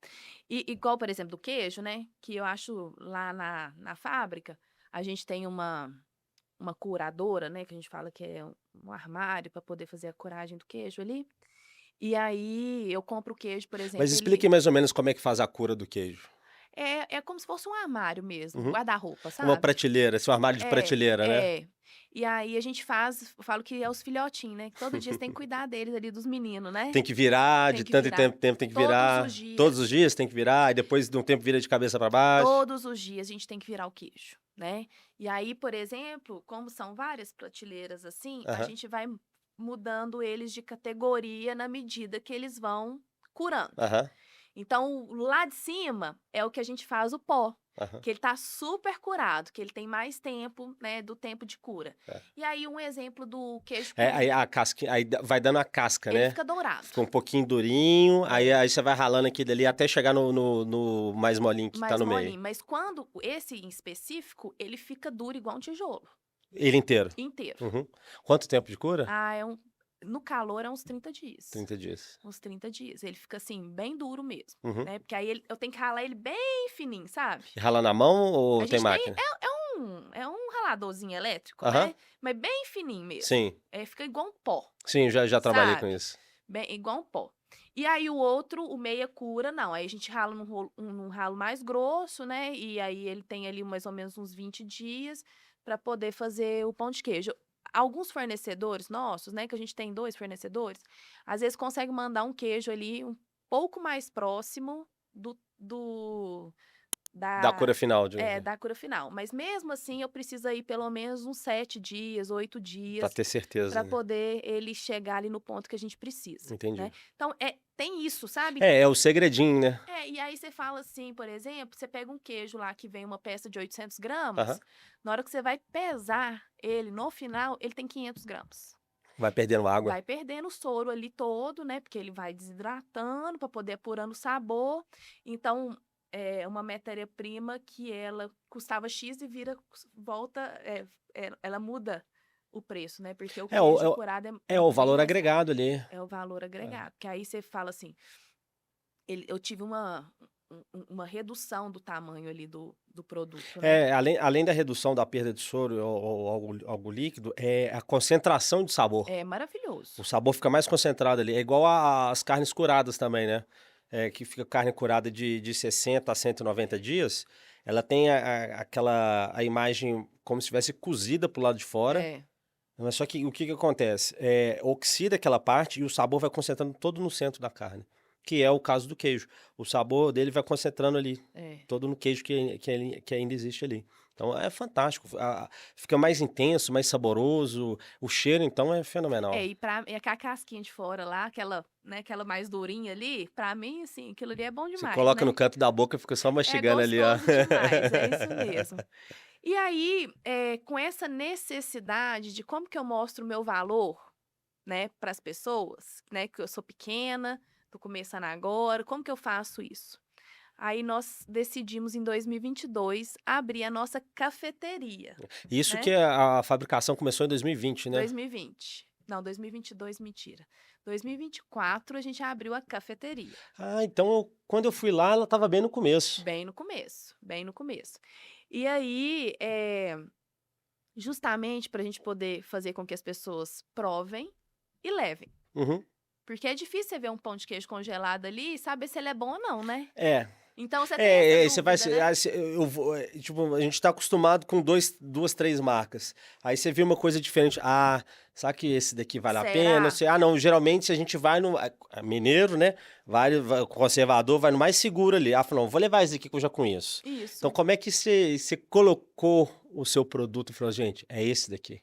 E igual, por exemplo, do queijo, né, que eu acho lá na fábrica, a gente tem uma curadora, né, que a gente fala que é um armário para poder fazer a curagem do queijo ali. E aí eu compro o queijo, por Mas exemplo, explique mais ou menos como é que faz a cura do queijo. é como se fosse um armário mesmo, um Uhum. guarda-roupa, Uma sabe? prateleira, esse é um armário de É, prateleira, né? é. E aí a gente eu falo que é os filhotinhos, né? Que todo dia você tem que cuidar deles ali, dos meninos, né? Tem que virar, Tem de que tanto em virar tempo tem que todos os virar. Todos os dias. dias tem que virar, e depois de um tempo vira de cabeça para baixo. Todos os dias a gente tem que virar o queijo, né? E aí, por exemplo, como são várias prateleiras assim, a Aham, gente vai mudando eles de categoria na medida que eles vão curando. aham, Então, lá de cima é o que a gente faz o pó, aham. que ele tá super curado, que ele tem mais tempo, né, do tempo de cura. É. E aí, um exemplo do queijo Aí cozido, a casca, vai dando a casca, ele né? fica dourado. Fica um pouquinho durinho, É, aí você vai ralando aquilo ali até chegar no mais molinho que tá mais no meio. molinho. Mas quando esse em específico, ele fica duro igual um tijolo, Ele inteiro. inteiro. Uhum. Quanto tempo de cura? Ah, no calor é uns 30 dias. 30 dias. Uns 30 dias. Ele fica assim, bem duro mesmo, Uhum. né? Porque aí eu tenho que ralar ele bem fininho, sabe? E rala na mão A ou tem gente tem. máquina? É um raladorzinho elétrico, Aham. né? Mas bem fininho mesmo. Sim. Fica igual um pó, Sim, já trabalhei com sabe? isso. Bem, igual um pó. E aí o outro, o meia cura, não. Aí a gente rala num ralo mais grosso, né? E aí ele tem ali mais ou menos uns 20 dias para poder fazer o pão de queijo. Alguns fornecedores nossos, né? Que a gente tem 2 fornecedores, às vezes consegue mandar um queijo ali um pouco mais próximo do Da cura final. da cura final. Mas mesmo assim, eu preciso ir pelo menos uns 7 dias, 8 Pra dias, ter certeza, para né? poder ele chegar ali no ponto que a gente precisa, Entendi. né? Então, tem isso, sabe? É o segredinho, né? E aí você fala assim, por exemplo, você pega um queijo lá que vem uma peça de 800 gramas, Aham. na hora que você vai pesar ele, no final, ele tem 500 gramas. Vai perdendo água. Vai perdendo o soro ali todo, né? Porque ele vai desidratando para poder apurando o sabor. Então, é uma matéria-prima que ela custava X e volta, ela muda o preço, né? Porque o É o, é queijo o, curado é é o bem valor mais caro. agregado ali. É o valor É. agregado. Que aí você fala assim, eu tive uma redução do tamanho ali do produto, né? Além da redução da perda de soro ou algo líquido, é a concentração de sabor. É maravilhoso. O sabor fica mais concentrado ali. É igual às carnes curadas também, né? Que fica carne curada de 60 a 190 dias. Ela tem a imagem como se estivesse cozida pro lado de fora. É, Mas só que o que acontece? Oxida aquela parte e o sabor vai concentrando todo no centro da carne. Que é o caso do queijo. O sabor dele vai concentrando ali, é. todo no queijo que ainda existe ali. Então é fantástico. Fica mais intenso, mais saboroso. O cheiro, então, é fenomenal. E com a casquinha de fora lá, aquela mais durinha ali, pra mim, assim, aquilo ali é bom Você demais, coloca no né? canto da boca e fica só É mastigando ali, ó. gostoso demais, é isso mesmo. E aí, com essa necessidade de como que eu mostro o meu valor, né, para as pessoas, né, que eu sou pequena, tô começando agora, como que eu faço isso? Aí nós decidimos em 2022 abrir a nossa cafeteria, Isso né? que a fabricação começou em 2020, né? 2020. Não, 2022, mentira. 2024 a gente abriu a cafeteria. Então quando eu fui lá, ela estava bem no começo. Bem no começo, bem no começo. E aí, justamente para a gente poder fazer com que as pessoas provem e levem. Uhum. Porque é difícil você ver um pão de queijo congelado ali e saber se ele é bom ou não, né? É. Então você tem essa Você vai. dúvida, né? Tipo, a gente tá acostumado com duas, três marcas. Aí você vê uma coisa diferente. Será que esse daqui vale a pena? Será? Não, geralmente se a gente vai no. Mineiro, né? Conservador, vai no mais seguro ali. Fala, não, vou levar esse aqui que eu já conheço. Então, Isso. como é que você colocou o seu produto e falou, gente, é esse daqui?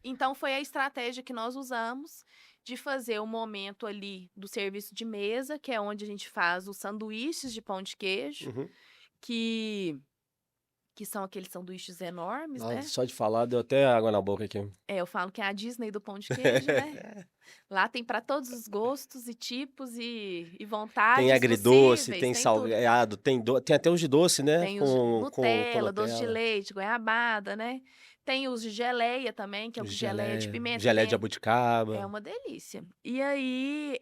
Então foi a estratégia que nós usamos de fazer o momento ali do serviço de mesa, que é onde a gente faz os sanduíches de pão de queijo, Uhum. que são aqueles sanduíches enormes, Nossa, né? só de falar, deu até água na boca aqui. Eu falo que é a Disney do pão de queijo, né? Lá tem para todos os gostos e tipos e Tem vontades agridoce, possíveis, tem tem tudo. salgado, tem até os de doce, né? Tem os de Com Nutella, doce de Nutella. leite, goiabada, né? Tem os de geleia também, que é o geleia de pimenta, que Geleia de é jabuticaba. uma delícia. E aí,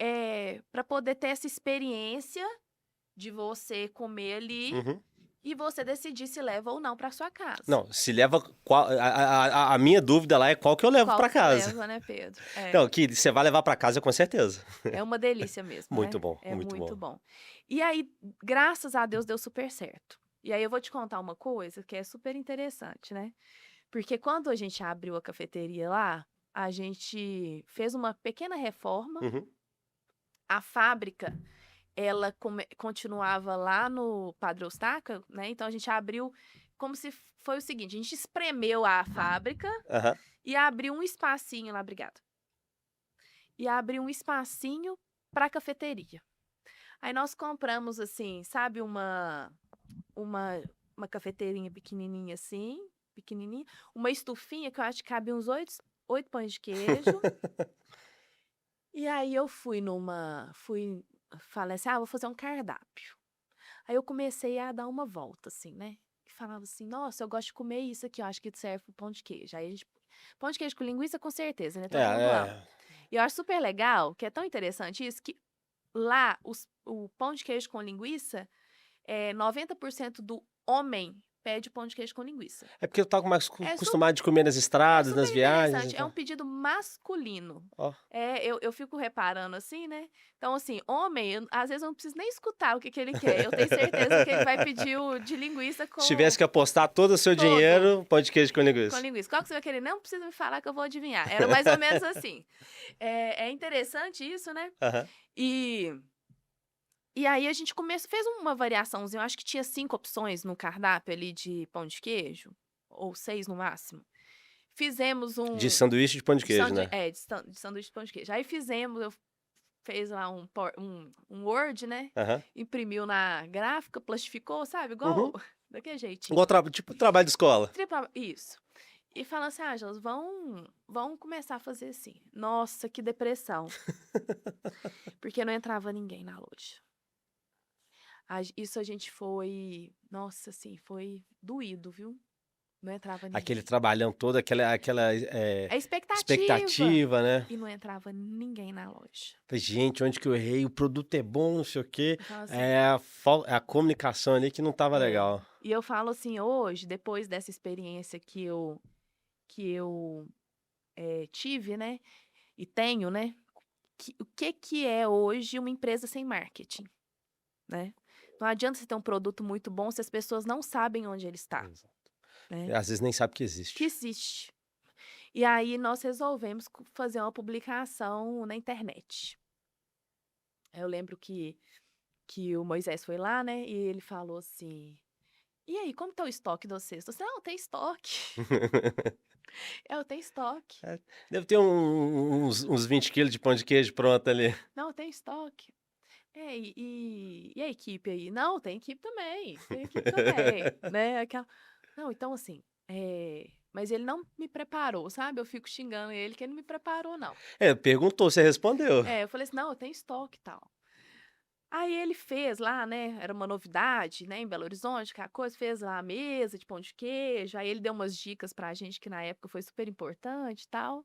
para poder ter essa experiência de você comer ali Uhum. e você decidir se leva ou não para sua casa. Não, se leva. A minha dúvida lá é qual que eu levo Qual pra que você casa. leva, né, Pedro? Não, que você vai levar pra casa com certeza. É uma delícia mesmo, Muito né? bom, É muito muito bom. bom. E aí, graças a Deus, deu super certo. E aí eu vou te contar uma coisa que é super interessante, né? Porque quando a gente abriu a cafeteria lá, a gente fez uma pequena reforma. Uhum. A fábrica, ela continuava lá no Padre Eustáquio, né? Então a gente abriu como se foi o seguinte: a gente espremeu a fábrica Aham. e abriu um espacinho lá, obrigada. E abriu um espacinho para cafeteria. Aí nós compramos assim, sabe, uma cafeteirinha pequenininha assim, pequenininha, uma estufinha que eu acho que cabe uns 8 pães de queijo. E aí eu falei assim, vou fazer um cardápio. Aí eu comecei a dar uma volta, assim, né? E falava assim, nossa, eu gosto de comer isso aqui, eu acho que serve pro pão de queijo. Aí pão de queijo com linguiça, com certeza, né? Todo mundo ama. E eu acho super legal, que é tão interessante isso, que lá o pão de queijo com linguiça, 90% do homem pede pão de queijo com linguiça. É porque eu tava mais É acostumado de comer nas estradas, nas super viagens. interessante. É um pedido masculino. Ó. Eu fico reparando assim, né? Então, assim, homem, às vezes eu não preciso nem escutar o que ele quer. Eu tenho certeza que ele vai pedir o de linguiça com... Se tivesse que apostar todo o seu Todo. dinheiro, pão de queijo com com linguiça. linguiça. Qual que você vai querer? Não precisa me falar que eu vou adivinhar. Era mais ou menos assim. É interessante isso, né? Aham. E E aí a gente fez uma variaçãozinha, eu acho que tinha 5 opções no cardápio ali de pão de queijo, ou 6 no máximo. Fizemos De um sanduíche de pão de de queijo, né? de sanduíche de pão de queijo. Aí fez lá um Word, né, Aham. imprimiu na gráfica, plastificou, sabe, igual Uhum. daquele jeitinho. Igual tipo trabalho de escola. Isso. E fala assim: "Ah, Josi, vão começar a fazer assim". Nossa, que depressão, porque não entrava ninguém na loja. Isso a gente foi nossa, assim, foi doído, viu. Não entrava Aquele ninguém. trabalhão todo, aquela É expectativa. expectativa, né? E não entrava ninguém na loja. Falei, gente, onde que eu errei? O produto é bom, não sei o quê. Eu falo assim É a comunicação ali que não tava é. legal. E eu falo assim, hoje, depois dessa experiência que eu tive, né, e tenho, né, o que que é hoje uma empresa sem marketing, né. Não adianta você ter um produto muito bom se as pessoas não sabem onde ele está, Exato. né, Às vezes nem sabe que que existe. existe. E aí nós resolvemos fazer uma publicação na internet. Eu lembro que o Moisés foi lá, né, e ele falou assim: "E aí, como tá o estoque de vocês?" Eu disse: "Não, tem estoque. Eu tenho estoque. É, deve ter uns 20 quilos de pão de queijo pronto ali. Não, tem estoque. É, e a equipe aí?" "Não, tem equipe também", né, aquela não, então assim, mas ele não me preparou, sabe, eu fico xingando ele que ele não me preparou não. É, perguntou, você respondeu. É, eu falei assim: "Não, eu tenho estoque e tal". Aí ele fez lá, né, era uma novidade, né, em Belo Horizonte, aquela coisa, fez lá a mesa de pão de queijo, aí ele deu umas dicas pra gente que na época foi super importante e tal.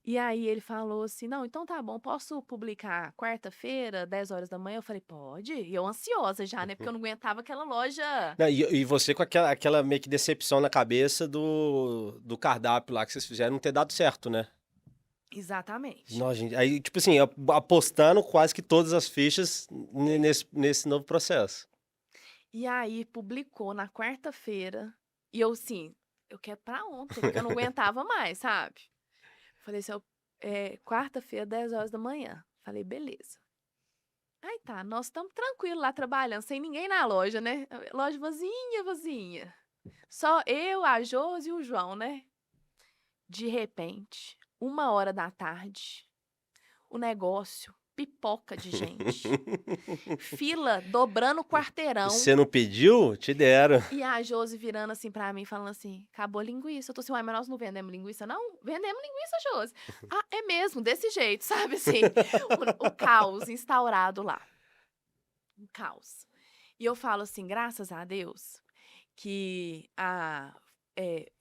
E aí ele falou assim: "Não, então tá bom, posso publicar quarta-feira, 10 horas da manhã?" Eu falei: "Pode". E eu ansiosa já, né, porque eu não aguentava aquela loja. Não, e você com aquela meio que decepção na cabeça do cardápio lá que vocês fizeram não ter dado certo, né? Exatamente. Nossa, gente, aí, tipo assim, apostando quase que todas as fichas nesse novo processo. E aí publicou na quarta-feira, e eu assim, eu quero pra ontem, porque eu não aguentava mais, sabe. Falei assim: quarta-feira, 10 horas da manhã". Falei: "Beleza". Aí tá, nós estamos tranquilo lá trabalhando, sem ninguém na loja, né, loja vazia, vazia. Só eu, a Josi e o João, né. De repente, 1 hora da tarde, o negócio pipoca de gente, fila dobrando o quarteirão, Você não pediu? Te deram. e a Josi virando assim pra mim, falando assim: "Acabou a linguiça". Eu tô assim: "Uai, mas nós não vendemos linguiça não?". "Vendemos linguiça, Josi". "Ah, é mesmo?", desse jeito, sabe, assim, o caos instaurado lá, um caos. E eu falo assim: "Graças a Deus que é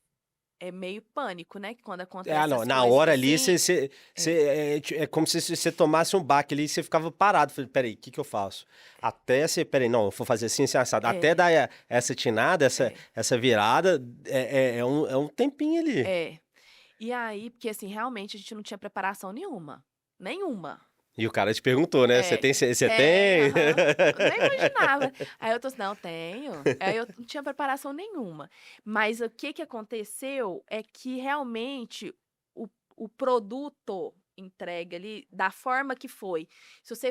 é meio pânico, né, que quando Ah, acontece não, essas na coisas hora ali assim". É, é como se você tomasse um baque ali e você ficava parado. Falei, peraí, o que que eu faço? Até você, peraí, não, eu vou fazer assim, assim, assado. Até é, dar essa tinada, é, essa virada, é um tempinho ali. é. E aí, porque assim, realmente a gente não tinha preparação nenhuma, nenhuma. E o cara te perguntou, né? Você É, tem? Você tem, tem? aham. Eu nem imaginava. Aí eu tô assim: "Não, tenho". Aí eu não tinha preparação nenhuma. Mas o que que aconteceu é que realmente o o produto entregue ali, da forma que foi, se você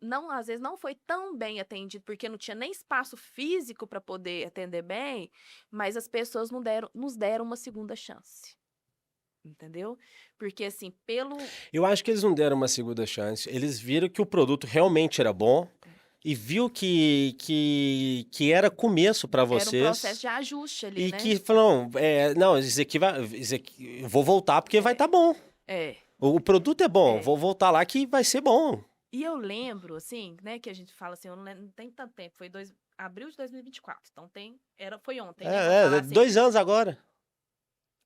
não às vezes não foi tão bem atendido, porque não tinha nem espaço físico para poder atender bem, mas as pessoas não nos deram uma segunda chance, entendeu? Porque assim, Eu acho que eles não deram uma segunda chance. Eles viram que o produto realmente era bom e viu que era começo para era um processo vocês de ajuste ali, e né. que falaram, não, eu vou voltar porque vai É, estar bom. é, O produto é bom, é. vou voltar lá que vai ser bom. E eu lembro, assim, né, que a gente fala assim, eu não tem tanto tempo, foi abril de 2024, então foi ontem, né, vamos falar assim, 2 anos agora.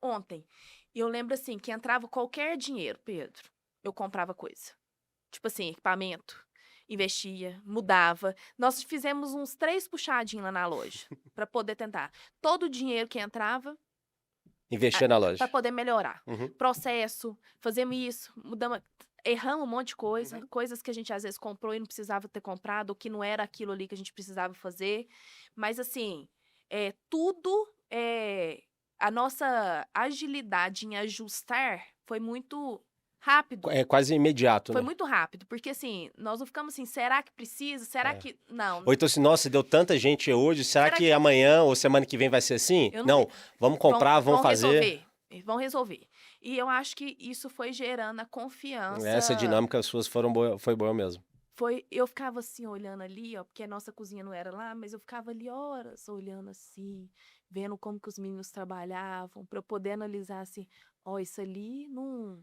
ontem. E eu lembro, assim, que entrava qualquer dinheiro, Pedro, eu comprava coisa. Tipo assim, equipamento, investia, mudava. Nós fizemos uns 3 puxadinhos lá na loja, para poder tentar. Todo o dinheiro que entrava, Investir na para loja. poder melhorar. Uhum, Processo, fazemos isso, mudamos, erramos um monte de coisa, uhum. coisas que a gente às vezes comprou e não precisava ter comprado, ou que não era aquilo ali que a gente precisava fazer. Mas assim, tudo, a nossa agilidade em ajustar foi muito rápido. É quase imediato, Foi né? muito rápido, porque assim, nós não ficamos assim, será que precisa? Será É. que. Não. Ou então assim, nossa, deu tanta gente hoje, será Será que que. amanhã ou semana que vem vai ser assim? Eu não. Não, vamos Vão, comprar, vamos vão fazer. resolver. Vão resolver. E eu acho que isso foi gerando a Essa confiança. dinâmica suas foi boa mesmo. Eu ficava assim, olhando ali, ó, porque a nossa cozinha não era lá, mas eu ficava ali horas olhando assim, vendo como que os meninos trabalhavam, para eu poder analisar assim, ó, isso ali não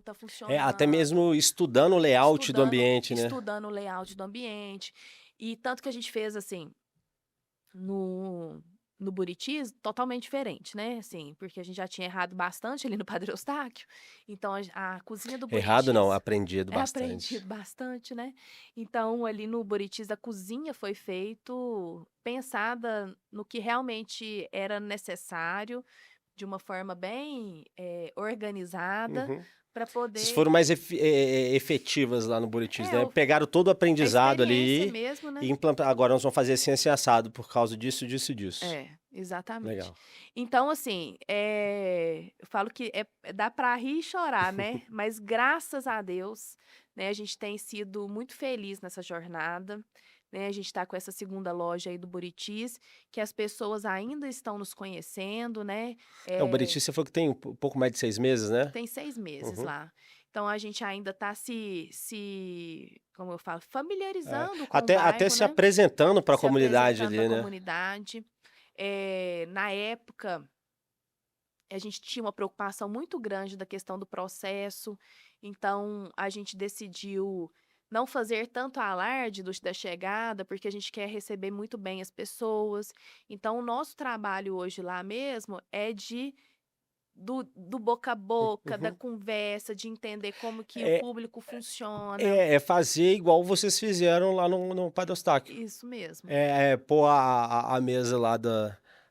tá É, até funcionando. mesmo estudando o layout do Estudando, ambiente, né? estudando o layout do ambiente. E tanto que a gente fez assim, no, no Buritis, totalmente diferente, né? Assim, porque a gente já tinha errado bastante ali no Padre Eustáquio. Então, a cozinha do Errado não, Buritis aprendido é bastante. aprendido bastante, né? Então, ali no Buritis, a cozinha foi feito pensada no que realmente era necessário, de uma forma bem organizada, Uhum. para Vocês poder. foram mais efetivas lá no Buritis, É, né? Pegaram todo o a aprendizado experiência ali mesmo, né? e implantaram. Agora nós vamos fazer ciência assado por causa disso, disso e disso. Exatamente. Legal. Então, assim, eu falo que dá para rir e chorar, né? Mas graças a Deus, né, a gente tem sido muito feliz nessa jornada, né? A gente está com essa segunda loja aí do Buritis, que as pessoas ainda estão nos conhecendo, né? É, o Buritis você falou que tem um pouco mais de 6 meses, né? Tem 6 meses Uhum. lá. Então, a gente ainda está como eu falo, É. familiarizando com o Até bairro, se né? apresentando para a Se comunidade apresentando para a ali, né? comunidade. Na época, a gente tinha uma preocupação muito grande da questão do processo, então a gente decidiu não fazer tanto alarde da chegada, porque a gente quer receber muito bem as pessoas. Então, o nosso trabalho hoje lá mesmo é do boca a boca, da Uhum. conversa, de entender como que o É, público funciona. é fazer igual vocês fizeram lá no Padre Eustáquio. Isso mesmo. Pôr a mesa lá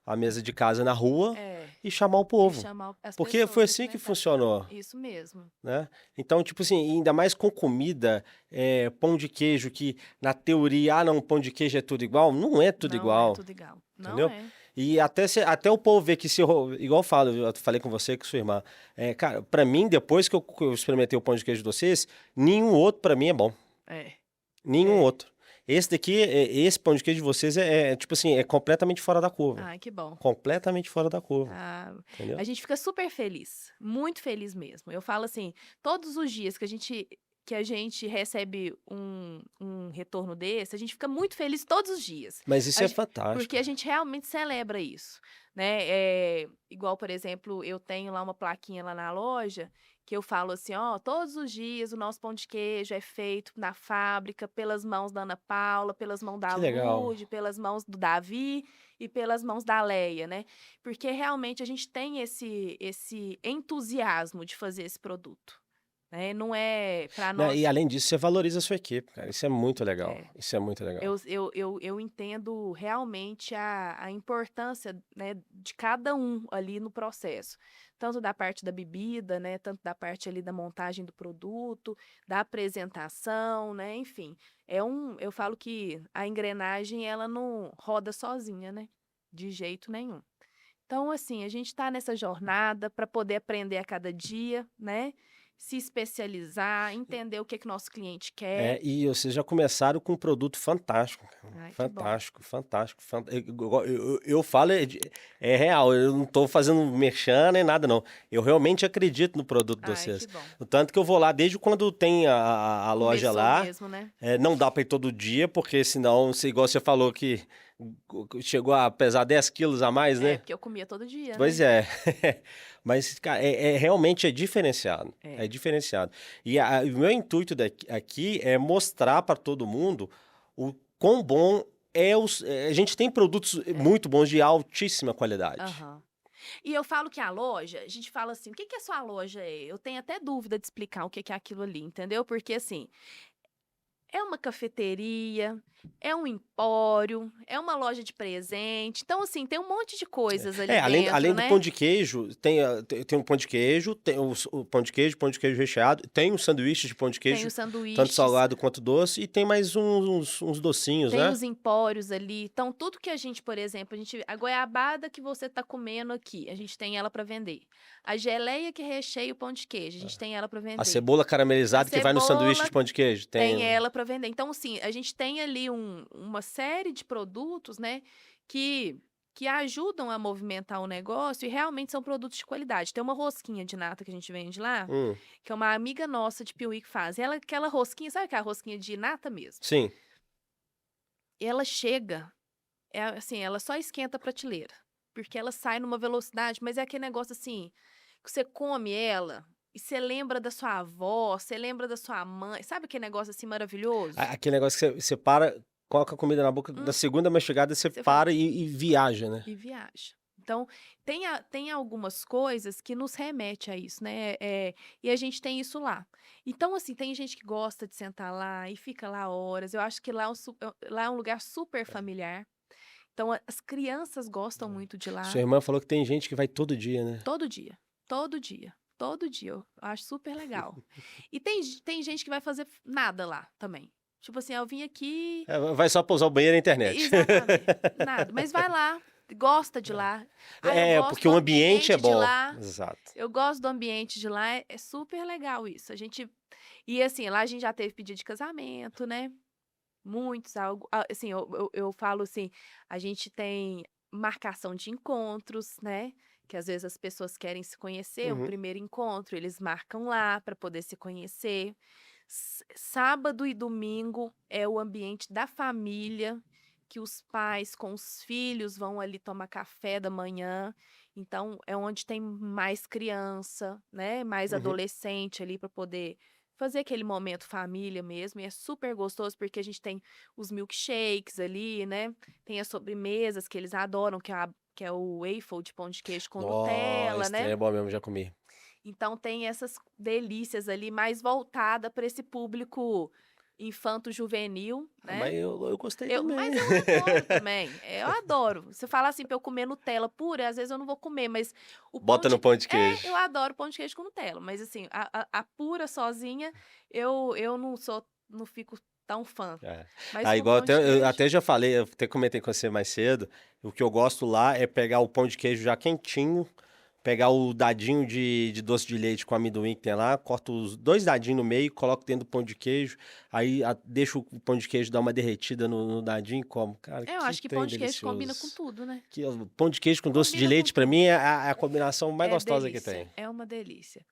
a mesa de casa na rua É. e chamar o E povo. chamar as Porque foi pessoas de assim que verdade. funcionou, Isso mesmo. né? Então, tipo assim, ainda mais com comida, pão de queijo, que na teoria, não, pão de queijo é tudo igual. Não é tudo Não é igual, tudo igual. Não entendeu? é. E até o povo ver que igual eu falo, eu falei com você, com sua irmã, cara, pra mim, depois que eu experimentei o pão de queijo de vocês, nenhum outro pra mim é bom. É. Nenhum É. outro. Esse daqui, esse pão de queijo de vocês tipo assim, é completamente fora da curva. Ai, que bom. Completamente fora da curva, Ah, a entendeu? gente fica super feliz, muito feliz mesmo. Eu falo assim, todos os dias que a gente recebe um retorno desse, a gente fica muito feliz todos os dias. Mas isso A é gen- Porque fantástico. a gente realmente celebra isso, né? Igual, por exemplo, eu tenho lá uma plaquinha lá na loja que eu falo assim, ó, todos os dias o nosso pão de queijo é feito na fábrica pelas mãos da Ana Paula, pelas mãos da Que legal. Lude, pelas mãos do Davi e pelas mãos da Leia, né? Porque realmente a gente tem esse entusiasmo de fazer esse produto, né? Não é para Né, e nós. além disso, você valoriza a sua equipe, cara. Isso é muito legal. É, Isso é muito legal. eu entendo realmente a importância, né, de cada um ali no processo. Tanto da parte da bebida, né? Tanto da parte ali da montagem do produto, da apresentação, né? Enfim, eu falo que a engrenagem ela não roda sozinha, né? De jeito nenhum. Então, assim, a gente está nessa jornada para poder aprender a cada dia, né? Se especializar, entender o que que nosso cliente quer. E vocês já começaram com um produto fantástico, cara. Ai, que bom. Fantástico, fantástico. Eu falo, é real, eu não tô fazendo merchan nem nada, não. Eu realmente acredito no produto de Ai, que vocês. bom. O tanto que eu vou lá, desde quando tem a loja Começou lá, mesmo, né? não dá para ir todo dia, porque senão, igual você falou que chegou a pesar 10 quilos a mais, É, né? porque eu comia todo dia, Pois né? é. Mas, cara, realmente é diferenciado. É É, diferenciado. E o meu intuito aqui é mostrar para todo mundo o quão bom a gente tem produtos é. muito bons de altíssima qualidade. Aham. E eu falo que a loja, a gente fala assim, o que que a sua loja é? Eu tenho até dúvida de explicar o que que é aquilo ali, entendeu? Porque assim, é uma cafeteria, é um empório, é uma loja de presente. Então, assim, tem um monte de coisas ali Além dentro, do pão né? de queijo, tem um pão de queijo, tem o pão de queijo recheado, tem um sanduíche de pão de Tem queijo, os tanto sanduíches, salgado quanto doce, e tem mais uns docinhos, tem né? os empórios ali. Então, tudo que a gente, por exemplo, a goiabada que você tá comendo aqui, a gente tem ela para vender. A geleia que recheia o pão de queijo, a gente tem ela para A vender. cebola A caramelizada que vai no sanduíche cebola de pão de queijo, tem tem. ela para vender. Então, assim, a gente tem ali uma série de produtos, né, que, que ajudam a movimentar o negócio e realmente são produtos de qualidade. Tem uma rosquinha de nata que a gente vende lá, Hum, que é uma amiga nossa de Piuí que faz. Ela, aquela rosquinha, sabe aquela rosquinha de nata mesmo? sim. Ela chega, é assim, ela só esquenta a prateleira, porque ela sai numa velocidade, mas é aquele negócio assim, que você come ela e você lembra da sua avó, você lembra da sua mãe, sabe aquele negócio assim maravilhoso? Aquele negócio que você para, coloca a comida na boca, na Hum, segunda mastigada você você fala para e viaja, né? e viaja. Então, tem algumas coisas que nos remete a isso, né? E a gente tem isso lá. Então, assim, tem gente que gosta de sentar lá e fica lá horas. Eu acho que lá é um lugar super familiar. Então, as crianças gostam muito de Sua lá. irmã falou que tem gente que vai todo dia, né? Todo dia, todo dia, todo dia. Eu acho super legal. E tem gente que vai fazer nada lá também. Tipo assim, eu vim aqui. Vai só pra usar o banheiro e a internet. Exatamente, nada. Mas vai lá, gosta de lá. Ah, eu gosto Porque do o ambiente é ambiente de bom. lá. Exato. Eu gosto do ambiente de lá. É super legal isso. E assim, lá a gente já teve pedido de casamento, né? Muitos, assim, eu falo assim, a gente tem marcação de encontros, né? Que às vezes as pessoas querem se conhecer, um Uhum. primeiro encontro, eles marcam lá para poder se conhecer. Sábado e domingo é o ambiente da família, que os pais com os filhos vão ali tomar café da manhã. Então, é onde tem mais criança, né? Mais Uhum. adolescente ali para poder fazer aquele momento família mesmo. E é super gostoso porque a gente tem os milkshakes ali, né? Tem as sobremesas que eles adoram, que é o waffle de pão de queijo com Nossa, Nutella, esse trem né? é bom mesmo, já comi. Então tem essas delícias ali mais voltada para esse público infanto-juvenil, Ah, mas né? eu gostei Mas também. eu adoro também. Eu adoro. Você fala assim para eu comer Nutella pura, às vezes eu não vou comer, mas o pão Bota no de pão de queijo. eu adoro pão de queijo com Nutella, mas assim, a pura sozinha, eu não fico tão fã. É. Mas Ah, com igual pão de eu queijo, até já falei, eu até comentei com você mais cedo, o que eu gosto lá é pegar o pão de queijo já quentinho, pegar o dadinho de doce de leite com amendoim que tem lá, corto os dois dadinhos no meio, coloco dentro do pão de queijo, aí deixo o pão de queijo dar uma derretida no dadinho e como. Cara, eu que acho que pão trem de queijo combina com delicioso. tudo, né? O pão de queijo com doce de Combina com leite, pra tudo. mim, é a combinação mais É gostosa que tem. delícia, é uma delícia.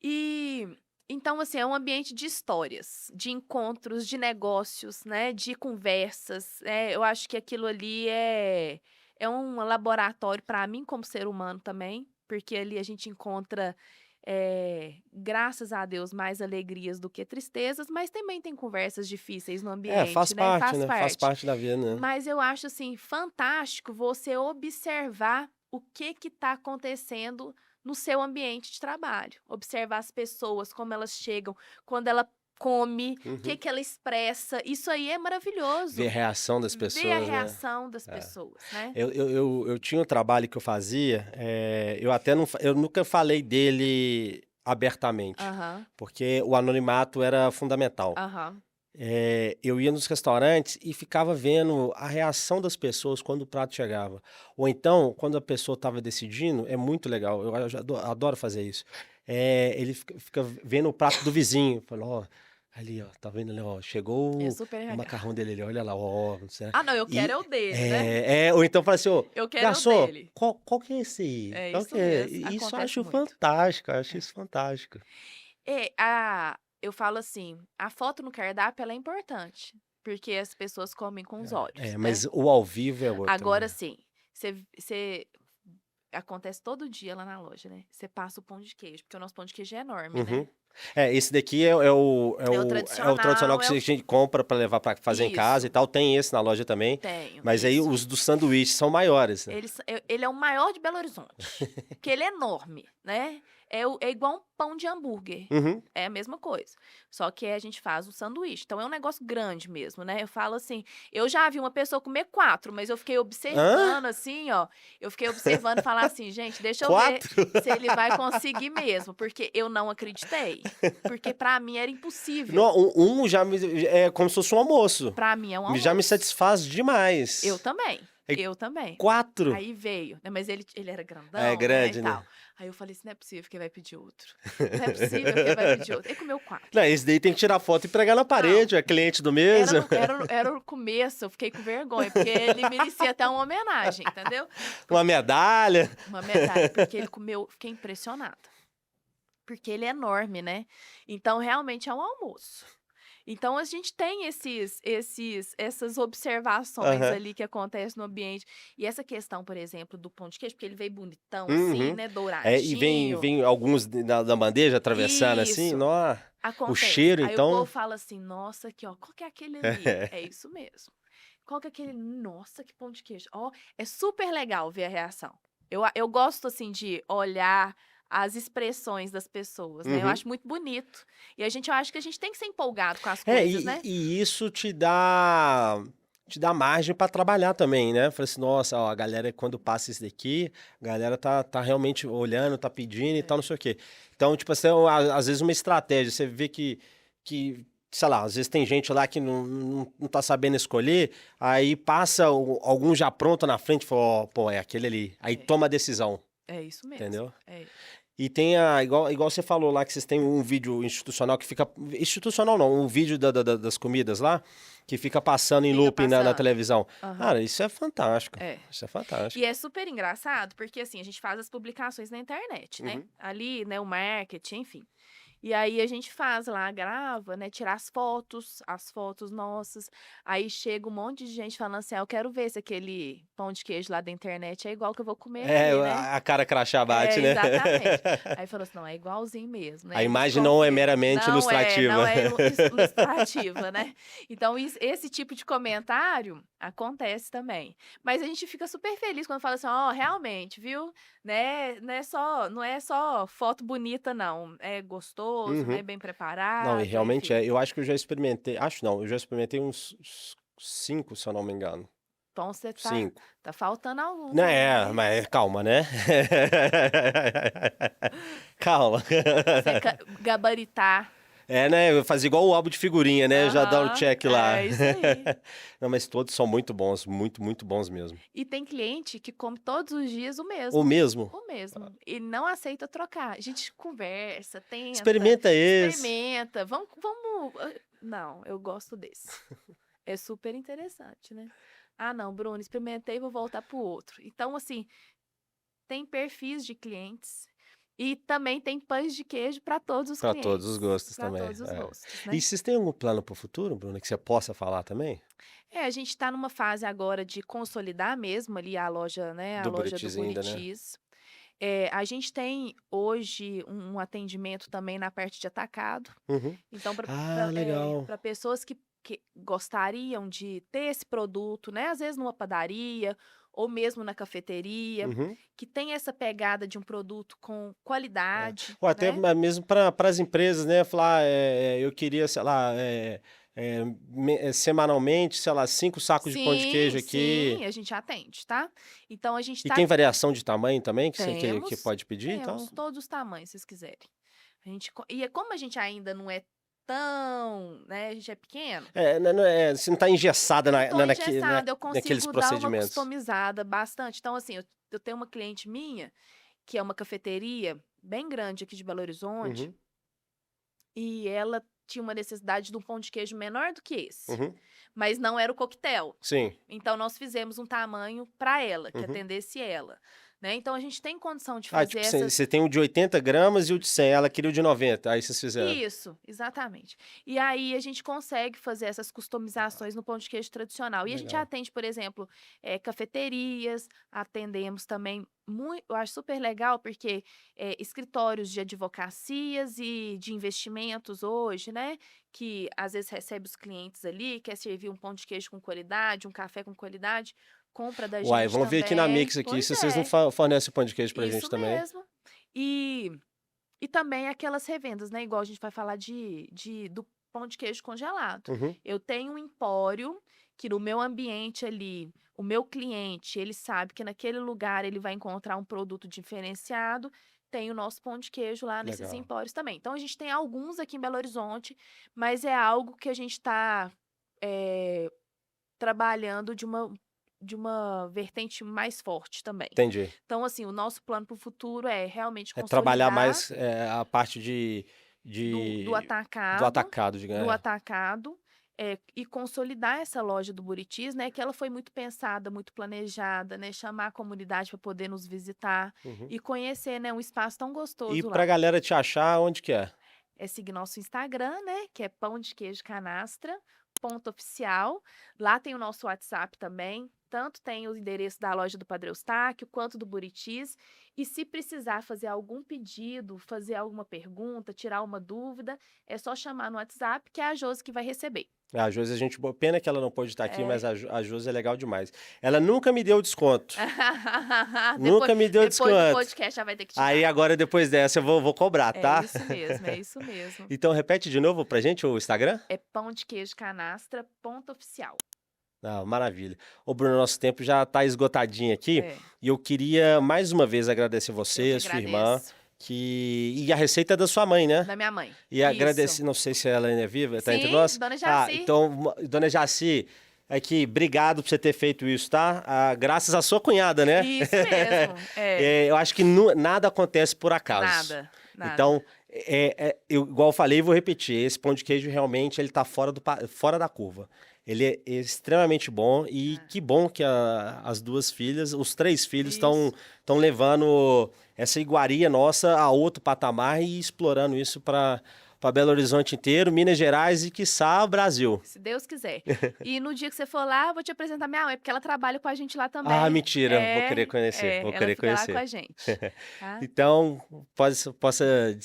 E então, assim, é um ambiente de histórias, de encontros, de negócios, né? De conversas. Eu acho que aquilo ali é um laboratório para mim como ser humano também, porque ali a gente encontra, graças a Deus, mais alegrias do que tristezas, mas também tem conversas difíceis no Faz ambiente, né? parte, Faz né? Faz parte. parte da vida, né? Mas eu acho assim fantástico você observar o que está acontecendo no seu ambiente de trabalho. Observar as pessoas, como elas chegam, quando ela come, o que Uhum. que ela expressa. Isso aí é Ver a maravilhoso. reação das Ver a pessoas, né? reação das É. pessoas, né? Eu tinha um trabalho que eu fazia, eu até não, eu nunca falei dele abertamente, Aham, porque o anonimato era fundamental. aham, Eu ia nos restaurantes e ficava vendo a reação das pessoas quando o prato chegava. Ou então, quando a pessoa estava decidindo, é muito legal, eu adoro fazer isso. Ele fica vendo o prato do vizinho, fala, ó, ali, ó, tá vendo ali, ó, é chegou super o legal. macarrão dele ali, olha lá, ó, não sei. Ah, não, eu quero é E, o dele, né? ou então fala assim, ô, Eu quero é o garçom, dele. qual que é esse aí? É Qual isso que é? mesmo, Isso eu acontece acho muito. fantástico, eu acho É. isso fantástico. Eu falo assim, a foto no cardápio ela é importante, porque as pessoas comem com os olhos, né? Mas o ao vivo é outro, Agora né? sim, você acontece todo dia lá na loja, né? Você passa o pão de queijo, porque o nosso pão de queijo é enorme, Uhum. né? Esse daqui é o tradicional É que a gente compra para levar para fazer em casa e isso, tal. Tem esse na loja também. tenho, Mas aí isso. os do sanduíche são maiores, né? Ele é o maior de Belo Horizonte, porque ele é enorme, né? é igual um pão de hambúrguer. Uhum. É a mesma coisa. Só que a gente faz o sanduíche. Então é um negócio grande mesmo, né? Eu falo assim, eu já vi uma pessoa comer 4, mas eu fiquei Hã? observando assim, ó. Eu fiquei observando e falar assim, gente, deixa eu ver 4? se ele vai conseguir mesmo, porque eu não acreditei. Porque pra mim era impossível. Não, já é como se fosse um almoço. Pra mim é um Já me almoço. satisfaz demais. Eu também. Aí Eu também. 4? Aí veio, né, mas ele era É grandão, né, grande, e né? tal. Aí eu falei assim: "Não é possível que ele vai pedir outro. Não é possível que ele vai pedir outro". Ele comeu 4. Não, esse daí tem que tirar foto e pregar na parede, é cliente do mês. Era o começo, eu fiquei com vergonha, porque ele merecia até uma homenagem, entendeu? Uma medalha. Uma medalha, porque ele comeu, fiquei impressionada. Porque ele é enorme, né? Então realmente é um almoço. Então a gente tem essas observações Aham. ali que acontecem no ambiente. E essa questão, por exemplo, do pão de queijo, porque ele veio bonitão assim, Uhum. né, É, e douradinho. vem alguns da bandeja atravessando assim, Isso, nó. O acontece. cheiro, Aí o povo então. fala assim: "Nossa, aqui, ó, qual que é aquele ali?". É isso mesmo. Qual que é aquele? Nossa, que pão de queijo. Ó, é super legal ver a reação. Eu gosto, assim, de olhar as expressões das pessoas, né? Eu Uhum. acho muito bonito. E eu acho que a gente tem que ser empolgado com as É, coisas, né? e isso te dá margem para trabalhar também, né? Falei assim, nossa, ó, a galera quando passa isso daqui, a galera tá realmente olhando, tá pedindo e tal, não É. sei o quê. Então, tipo assim, às vezes uma estratégia, você vê que, sei lá, às vezes tem gente lá que não tá sabendo escolher, aí passa algum já pronto na frente e fala, ó, pô, é aquele ali. Aí É, toma a decisão, é isso mesmo. entendeu? É. E tem igual você falou lá, que vocês têm um vídeo institucional que fica. Institucional não, um vídeo das comidas lá, que fica passando em Fica looping na passando. televisão. Aham. Cara, isso é fantástico. É. Isso é fantástico. E é super engraçado, porque assim, a gente faz as publicações na internet, né? Uhum. Ali, né, o marketing, enfim. E aí a gente faz lá, grava, né, tirar as fotos nossas. Aí chega um monte de gente falando assim: "Ah, eu quero ver se aquele pão de queijo lá da internet é igual que eu vou comer É, aqui, né?". a cara crachá bate, É, né? exatamente. Aí falou assim: "Não, é igualzinho mesmo", A né, eles imagem não é confirmam. meramente Não ilustrativa. é ilustrativa, né. Então esse tipo de comentário acontece também. Mas a gente fica super feliz quando fala assim: "Ó, realmente, viu, né, não é só foto bonita não, é gostoso, né, Uhum. bem Não, e preparado", realmente enfim. é. Eu acho que eu já experimentei. Acho não, eu já experimentei uns 5, se eu não me engano. Então você tá 5. tá faltando alguns Não, aí, né. mas calma, né? Calma. Você gabaritar. É, né, fazer igual o álbum de figurinha, né, já dá o Aham, check lá. é isso aí. Não, mas todos são muito bons, muito, muito bons mesmo. E tem cliente que come todos os dias o O mesmo, mesmo? o mesmo, e não aceita trocar. A gente conversa, tenta, Experimenta esse. experimenta, não, eu gosto desse. É super interessante, né. "Ah não, Bruno, experimentei, vou voltar para o outro". Então, assim, tem perfis de clientes e também tem pães de queijo para todos os Para todos os clientes, gostos para também, todos os é. gostos, E né. vocês têm algum plano para o futuro, Bruna, que você possa falar também? É, a gente está numa fase agora de consolidar mesmo ali a loja, né, a Do loja do Buritis ainda, né? Buritis. A gente tem hoje um atendimento também na parte de atacado, Uhum. então Ah, legal. para pessoas que gostariam de ter esse produto, né, às vezes numa padaria ou mesmo na cafeteria, Uhum. que tem essa pegada de um produto com É. qualidade, Ou até né. mesmo para as empresas, né, falar, eu queria, sei lá, semanalmente, sei lá, 5 sacos de pão de Sim, queijo aqui. sim, a gente atende, tá. Então a gente E está tem variação de tamanho também que você que temos, pode pedir, então? temos todos os tamanhos, se vocês quiserem. É como a gente ainda não é tão, né, a gente é pequeno, É, não você não tá engessada não tô na engessada, eu naqueles consigo dar uma procedimentos. customizada bastante. Então, assim, eu tenho uma cliente minha, que é uma cafeteria bem grande aqui de Belo Horizonte, Uhum, e ela tinha uma necessidade de um pão de queijo menor do que esse, uhum. mas não era o coquetel. Sim. Então nós fizemos um tamanho para ela, que Uhum. atendesse ela, né. Então a gente tem condição de Ah, fazer tipo, você essas. tem o de 80 gramas e o de 100, ela queria o de 90, aí vocês fizeram. Isso, exatamente. E aí a gente consegue fazer essas customizações no pão de queijo tradicional. E a gente Legal. atende, por exemplo, cafeterias, atendemos também eu acho super legal porque, escritórios de advocacias e de investimentos hoje, né, que às vezes recebe os clientes ali, quer servir um pão de queijo com qualidade, um café com qualidade, compra da Uai, gente vamos ver aqui na também. Mix aqui, Pois se vocês não é, fornecem pão de queijo pra gente isso também. mesmo. E E também aquelas revendas, né? Igual a gente vai falar do pão de queijo congelado. Uhum. Eu tenho um empório que no meu ambiente ali, o meu cliente, ele sabe que naquele lugar ele vai encontrar um produto diferenciado. Tem o nosso pão de queijo lá nesses Legal. empórios também. Então, a gente tem alguns aqui em Belo Horizonte, mas é algo que a gente está trabalhando de uma vertente mais forte também. Entendi. Então, assim, o nosso plano para o futuro é realmente É trabalhar consolidar mais a parte do, do do atacado, atacado, digamos. do atacado, e consolidar essa loja do Buritis, né? Que ela foi muito pensada, muito planejada, né? Chamar a comunidade para poder nos visitar Uhum. e conhecer, né? Um espaço tão E gostoso pra lá. galera te achar, onde que é? É seguir nosso Instagram, né? Que é pão de queijo canastra, ponto oficial. Lá tem o nosso WhatsApp também. Tanto tem o endereço da loja do Padre Eustáquio, quanto do Buritis. E se precisar fazer algum pedido, fazer alguma pergunta, tirar uma dúvida, é só chamar no WhatsApp, que é a Josi que vai receber. A Josi, a gente. Pena que ela não pôde estar aqui, mas É. a Josi é legal demais. Ela nunca me deu desconto. depois, Nunca me deu depois do desconto. podcast já vai ter que te Aí dar. agora, depois dessa, eu vou cobrar, É tá? isso mesmo, é isso mesmo. Então, repete de novo pra gente o Instagram? É pão de queijo canastra, ponto oficial. Ah, maravilha. Ô, Bruno, nosso tempo já tá esgotadinho aqui. É, E eu queria mais uma vez agradecer eu você, que a sua irmã, agradeço. e a receita é da sua mãe, né? Da minha mãe. E Isso. agradecer, não sei se ela ainda é viva, tá entre Sim, nós? dona Ah, Jaci. então, dona Jaci, aqui, obrigado por você ter feito isso, tá? Ah, graças à sua cunhada, né? Isso mesmo. É, Eu acho que nada acontece por acaso. nada. Então, igual eu falei, vou repetir, esse pão de queijo realmente ele tá fora da curva. Ele é extremamente bom e que bom que as duas filhas, os três filhos Isso. estão levando essa iguaria nossa a outro patamar e explorando isso para Belo Horizonte inteiro, Minas Gerais e quiçá Brasil. Se Deus quiser. E no dia que você for lá, eu vou te apresentar minha mãe, porque ela trabalha com a gente lá também. Ah, mentira, vou querer conhecer, vou Ela querer fica lá conhecer. com a gente. Tá? Então, possa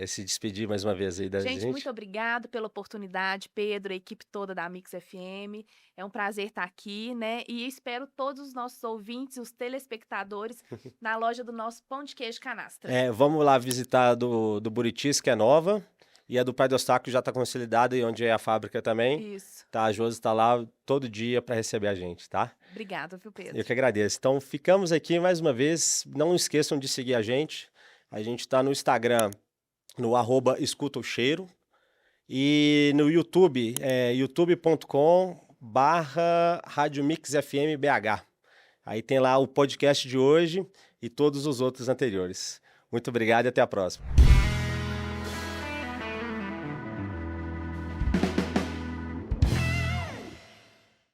se despedir mais uma vez aí da Gente, gente. muito obrigado pela oportunidade, Pedro, a equipe toda da Mix FM. É um prazer estar aqui, né? E espero todos os nossos ouvintes, os telespectadores, na loja do nosso Pão de Queijo Canastra. Vamos lá visitar a do Buritis, que é nova, e a do Pai do Eustáquio já está consolidada, e onde é a fábrica também. Isso. Tá, a Josi está lá todo dia para receber a gente, tá? Obrigada, viu, Pedro? Eu que agradeço. Então, ficamos aqui mais uma vez. Não esqueçam de seguir a gente. A gente está no Instagram, no @escutaocheiro. E no YouTube, youtube.com/Rádio Mix FM BH. Aí tem lá o podcast de hoje e todos os outros anteriores. Muito obrigado e até a próxima.